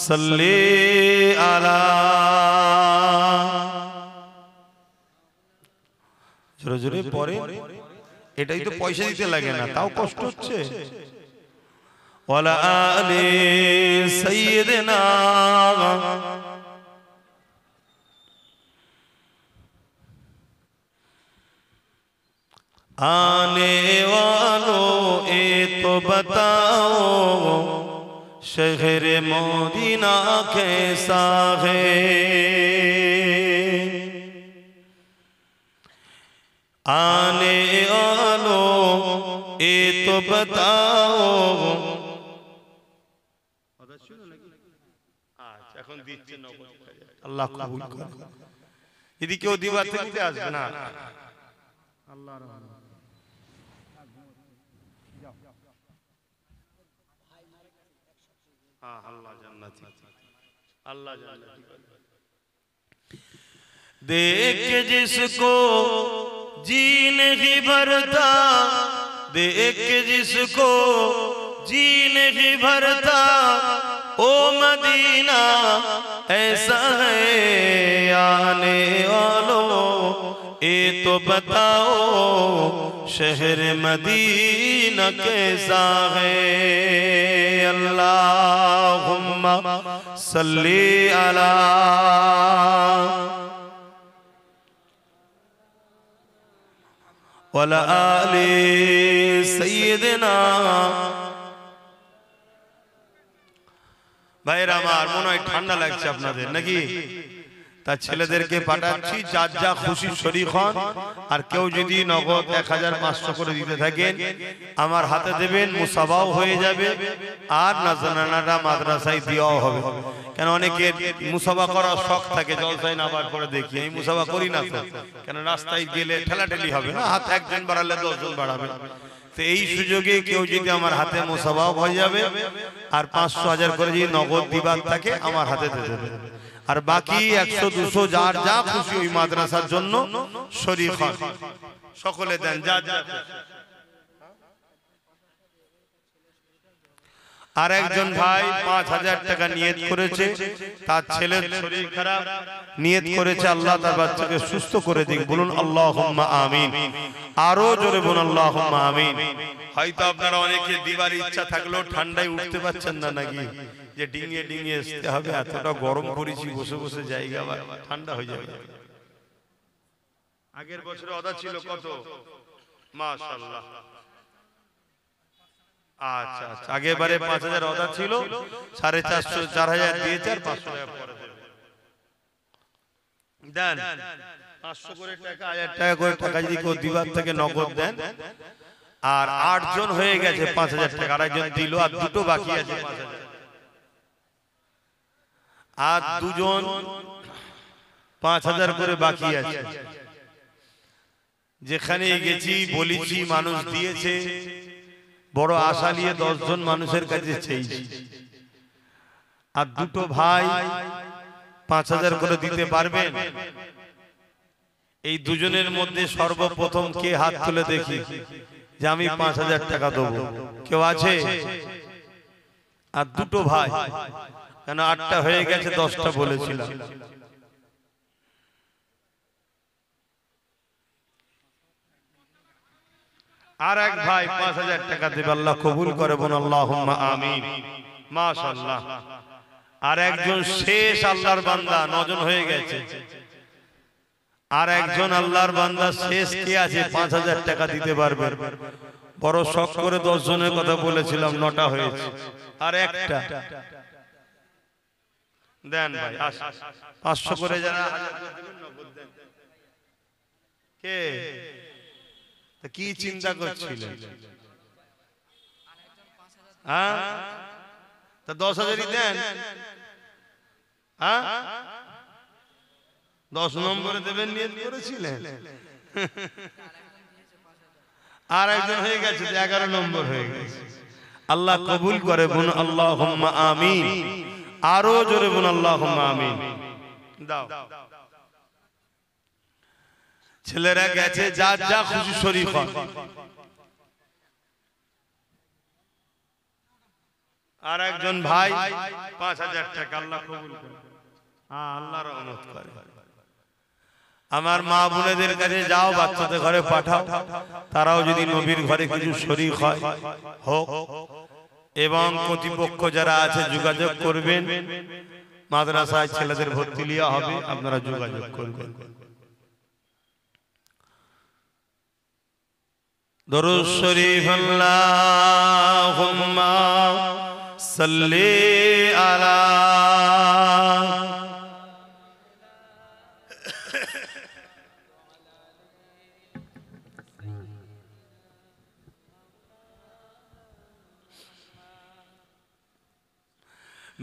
সাল্লি আলা। জোরে জোরে পড়ে, এটাই তো পয়সা দিতে লাগে না, তাও কষ্ট হচ্ছে। ওয়ালা আলি সাইয়্যিদিনা। आने वालों ए तो बताओ शहर मदीना कैसा है। आने वालों ए तो बताओ। এখন দিচ্ছে নগদ, আল্লাহ কবুল করে। যদি কেউ দিবার থেকে আসবে না, আল্লাহর अल्लाह जन्नती, अल्लाह जन्नती। देख जिसको जी नहीं भरता, देख जिसको जी नहीं भरता, ओ मदीना ऐसा है। आने वालों ये तो बताओ शहर मदीना कैसा है। अल्लाहुम्मा सल्ली अला। वला आले सय्यिदना। ভাইরা আমার, মনে হয় ঠান্ডা লাগছে আপনাদের নাকি? তা ছেলেদেরকে পাঠাচ্ছি, যার যা খুশি শরীক হন। আর কেউ যদি নগদ 1500 করে দিতে থাকেন আমার হাতে দেবেন, মুসাবাও হয়ে যাবে, আর নাজরানাটা মাদ্রাসায় দেওয়াও হবে। কেন অনেকে মুসাবা করার শখ থাকে, জলসায় নাবার পরে দেখি, আমি মুসাবা করি না তো, কেন রাস্তায় গেলে ঠেলাঠেলি হবে না, হাত একজন বাড়ালে 10 জন বাড়াবে। তো এই সুযোগে কেউ যদি আমার হাতে মুসাবাও হয়ে যাবে, আর 500-1000 করে যদি নগদ দিবার থাকে আমার হাতে দিয়ে দেবে। আর বাকি 100-200 যার যা খুশি ওই মাদ্রাসার জন্য শরীক হন, সকলে দেন যা যা। আর একজন ভাই 5000 টাকা নিয়ত করেছে, তার ছেলের শরীর খারাপ, নিয়ত করেছে আল্লাহ তার বাচ্চাকে সুস্থ করে দিক, বলুন আল্লাহুম্মা আমিন। আরো জোরে বলুন আল্লাহুম্মা আমিন। হয়তো আপনারা অনেকে দিবার ইচ্ছা থাকলেও ঠান্ডায় উঠতে পারছেন না নাকি, যে ডিঙিয়ে ডিঙিয়ে আসতে হবে, এতটা গরম পড়েছি, বসে বসে জায়গা ঠান্ডা হয়ে যাবে। আগের বছরে ওয়াদা ছিল কত? মাশাআল্লাহ। আচ্ছা আচ্ছা, আগেরবারে 5000 ওয়াদা ছিল, 450 4000 দিয়েছে, আর 500 টাকা পরে দেবে। দেন 500 করে টাকা, 1000 টাকা করে টাকা যদি কেউ দিবার থেকে নগদ দেন। আর 8 জন হয়ে গেছে 5000 টাকা, আর একজন দিল, আর দুটো বাকি আছে 5000। আর দুজন 5000 করে বাকি আছে। যেখানে গেছি বলেছি, মানুষ দিয়েছে, বড় আশা নিয়ে 10 জন মানুষের কাছে চেয়েছি। আর দুটো ভাই 5000 করে দিতে পারবেন? এই দুজনের মধ্যে সর্বপ্রথম কে হাত তুলে দেখি যে আমি 5000 টাকা দেবো? কেউ আছে? আর দুটো ভাই, কেন 8টা হয়ে গেছে, 10টা বলেছিলাম। আর এক ভাই 5000 টাকা দেবে, আল্লাহ কবুল করে, বোন আল্লাহুম্মা আমিন। মাশাআল্লাহ। আর একজন শেষ আল্লাহর বান্দা, 9 জন হয়ে গেছে। আর একজন আল্লাহর বান্দা শেষ কে আছে 5000 টাকা দিতে পারবে? বড় শখ করে 10 জনের কথা বলেছিলাম, 9টা হয়েছে। আর একটা দেন ভাই, 500 করে যারা 1000 করে দেবেন, নগদ দেন। কে? কি চিন্তা করছিলেন? হ্যাঁ, তা 10,000ই দেন। হ্যাঁ, 10 নম্বরে দেবেন নিয়ত করেছিলেন। আর একজন হয়ে গেছে, 11 নম্বর হয়ে গেছে। আল্লাহ কবুল করে, বোন আল্লাহুম্মা আমিন। আরো জোরে বোন আল্লাহুম্মা আমিন। দাও। ছেলেরা গেছে, যা যা খুশি শরীক হয়। আর একজন ভাই 5000 টাকা, আল্লাহ কবুল করে। হ্যাঁ, আল্লাহ রহমত করে। আমার মা বোনেদের কাছে যাও, বাচ্চাদের ঘরে পাঠাও, তারাও যদি নবীর ঘরে কিছু শরীক হয় হোক। এবং কর্তৃপক্ষ যারা আছে যোগাযোগ করবেন, মাদ্রাসায় ছেলেদের ভর্তি লিয়া হবে, আপনারা যোগাযোগ করবেন। দরুদ শরীফ আল্লাহুম্মা সাল্লি আলা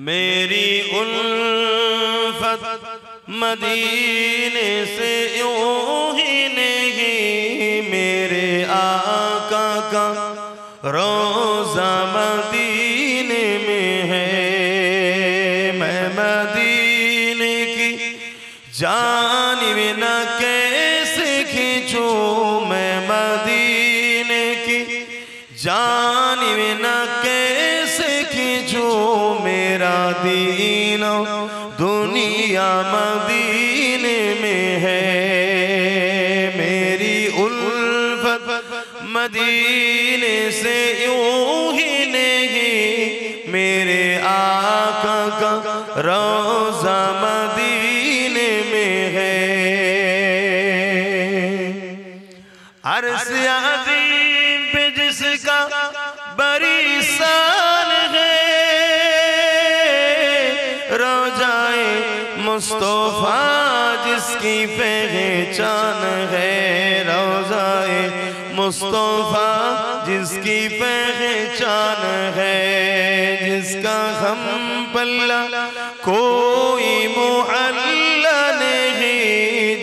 मेरी उल्फत मदीने से यूं ही नहीं, मेरे आका का रोज़ा मदीने में है। मैं मदीने की जानिब न कैसे खींचूं, मैं मदीने की जानिब न कैसे खींचूं, मेरा दीन दुनिया मदीने में है। मेरी उल्फत मदीने से यूं ही नहीं, मेरे आका का रोज़ा मदीने में है। अर्श अज़ीम पे जिसका बड़ी शान है, रोज़ाए मुस्तफ़ा जिसकी पहचान है, रोज़ाए मुस्तफ़ा जिसकी पहचान है, जिसका हम पल्ला कोई मुअल्ला नहीं,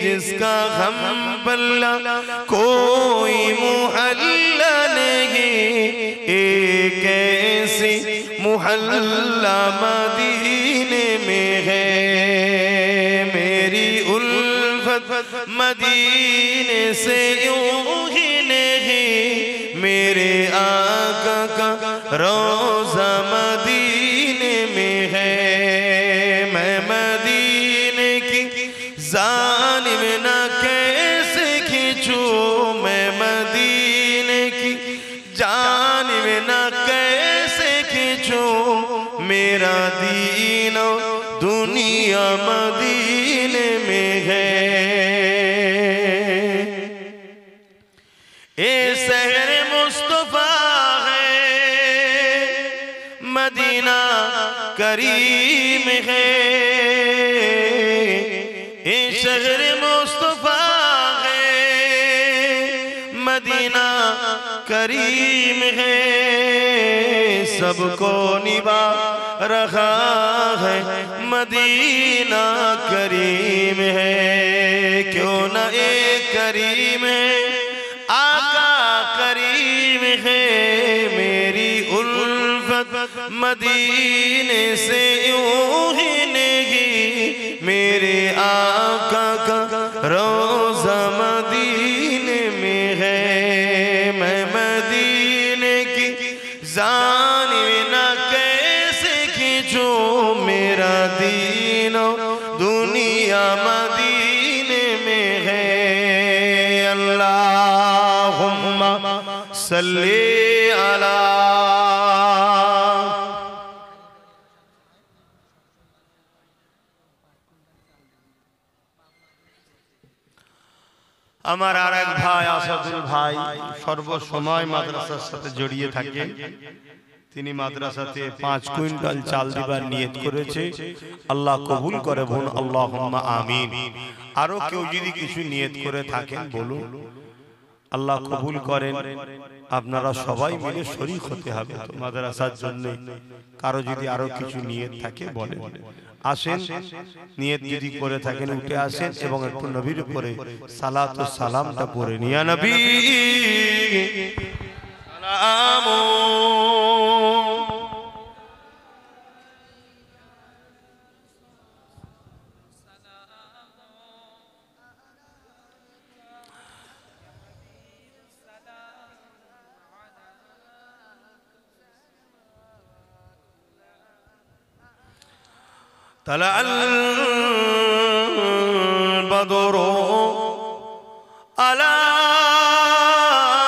जिसका हम पल्ला कोई मुअल्ला नहीं, एक ऐसी मुहल्ला मदीने में है। मेरी उल्फत मदीने से यूं ही नहीं, मेरे आका का रोज़ा मदीने में है। मैं मदीने की जानिब न कैसे खींचूं, मैं मदीने की जानिब न कैसे खींचूं, मेरा दीन दुनिया मदीने में है। ए शहर मुस्तफा है, मदीना करीम है। ए शहर मुस्तफा है, मदीना करीम है, सबको निभा रहा है मदीना करीम है। क्यों न एक करीम है, आका करीम है, मेरी उल्फत मदीने से यूं ही नहीं, मेरे आका का रोज़ा मदीने में है। मैं मदीने की जानिब न कैसे खींचूं, मेरा दीनो दुनिया मदीने में है। अल्लाहुम्मा सल्ली अला। আমার আর এক ভাই আসাদুল ভাই সর্বসময় মাদ্রাসার সাথে জড়িয়ে থাকে। তিনি মাদ্রাসাতে 5 কুইন্টাল চাল দিবার নিয়ত করেছে। আল্লাহ কবুল করে বোন, আল্লাহুম্মা আমিন। আরো কেউ যদি কিছু নিয়ত করে থাকেন বলুন, আল্লাহ কবুল করেন। আপনারা সবাই মিলে শরীক হতে হবে মাদ্রাসার জন্য। কারো যদি আরো কিছু নিয়ত থাকে বলেন, আসেন। নিয়ত যদি করে থাকেন উঠে আসেন এবং একটু নবীর উপরে সালাত ও সালামটা পড়ে নিয়া নবী সালাম। طلع البدر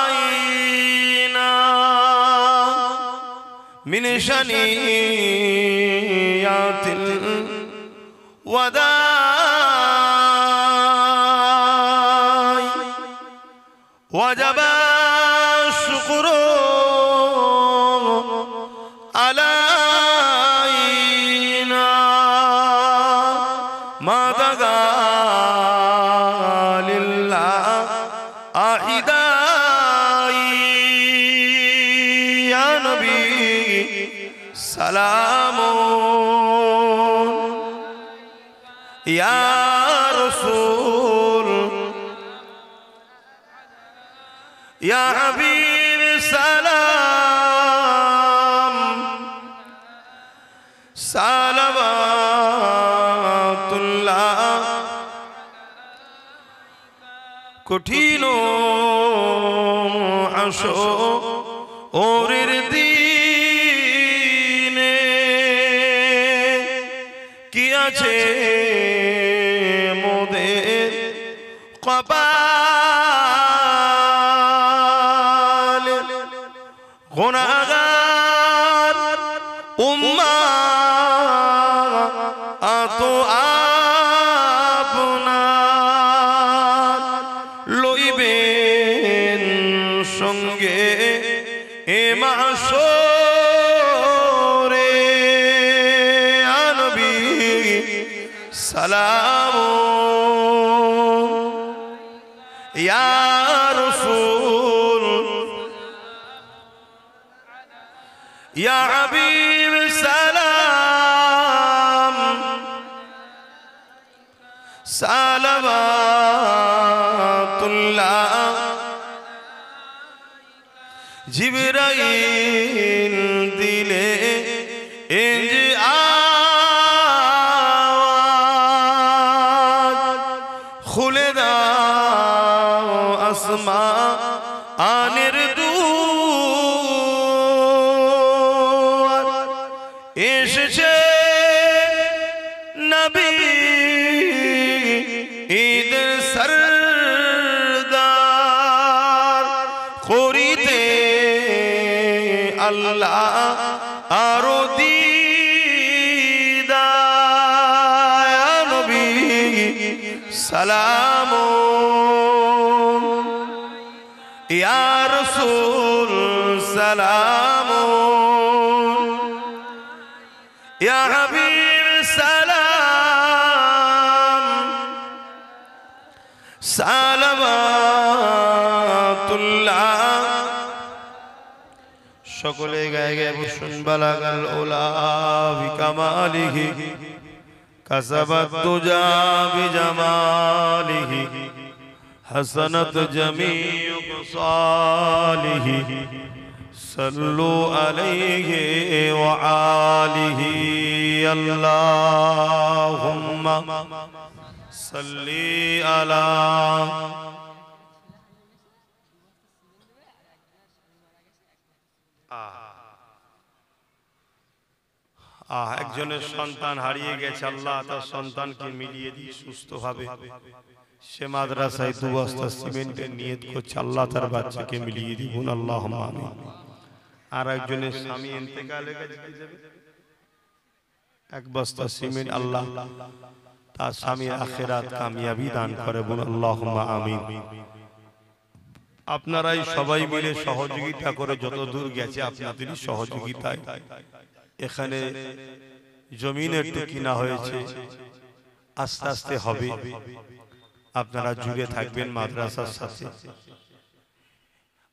علينا من شنيات الوداع وجب الشكر على سلام या रसूल या हबीब सलाम सलावतुल्लाह कठिनो आशो और मोदेर कबाल गुनाहगार उम्मा तो आपनार लइबेन संगे ए माशरे सलाम या रसूल या हबीब सलाम सलावतुल्लाह जिब्राइल दिले इंज खुले दाओ आसमानेर दुआर एसेछे नबी ईদের सरदार करिते আল্লাহ আরো দিদার নবী सलाम या रसूल सलाम या हबीब सलाम सलावतुल्लाह সকলে গায়ে গায়ে বসুন। বালাগাল উলা বিকামালিহি কাসাবাত তুজা বিজামালিহি হাসানাত জামিউ সালিহি সাল্লু আলাইহি ওয়া আলিহি আল্লাহুম্মা সাল্লি আলা একজনের সন্তান হারিয়ে গেছে, আল্লাহ তার সন্তানকে মিলিয়ে দিয়ে সুস্থভাবে সে মাদ্রাসায় 2 বস্তা সিমেন্টের নিয়ত করছে, আল্লাহ তার বাচ্চাকে মিলিয়ে দিবেন, আল্লাহুম্মা আমিন। আর একজনের স্বামী ইন্তেকালে গেছে, 1 বস্তা সিমেন্ট, আল্লাহ তার স্বামীর আখিরাত কামিয়াবি দান করে, বলুন আল্লাহুম্মা আমিন। আপনারাই সবাই মিলে সহযোগিতা করে যত দূর গেছে আপনাদেরই সহযোগিতায় এখানে জমিন একটু কিনা হয়েছে, আস্তে আস্তে হবে। আপনারা জুড়ে থাকবেন মাদ্রাসার সাথে,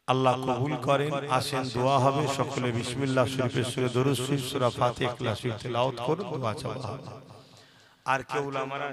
আল্লাহ কবুল করেন। আসেন দোয়া হবে, সকলে বিসমিল্লাহ শরীফের সূরা দরুদ শরীফ, সূরা ফাতিহা, ইখলাস শরীফ তেলাওয়াত করুন, দোয়া চাওয়া হবে। আর কেউ উলামারা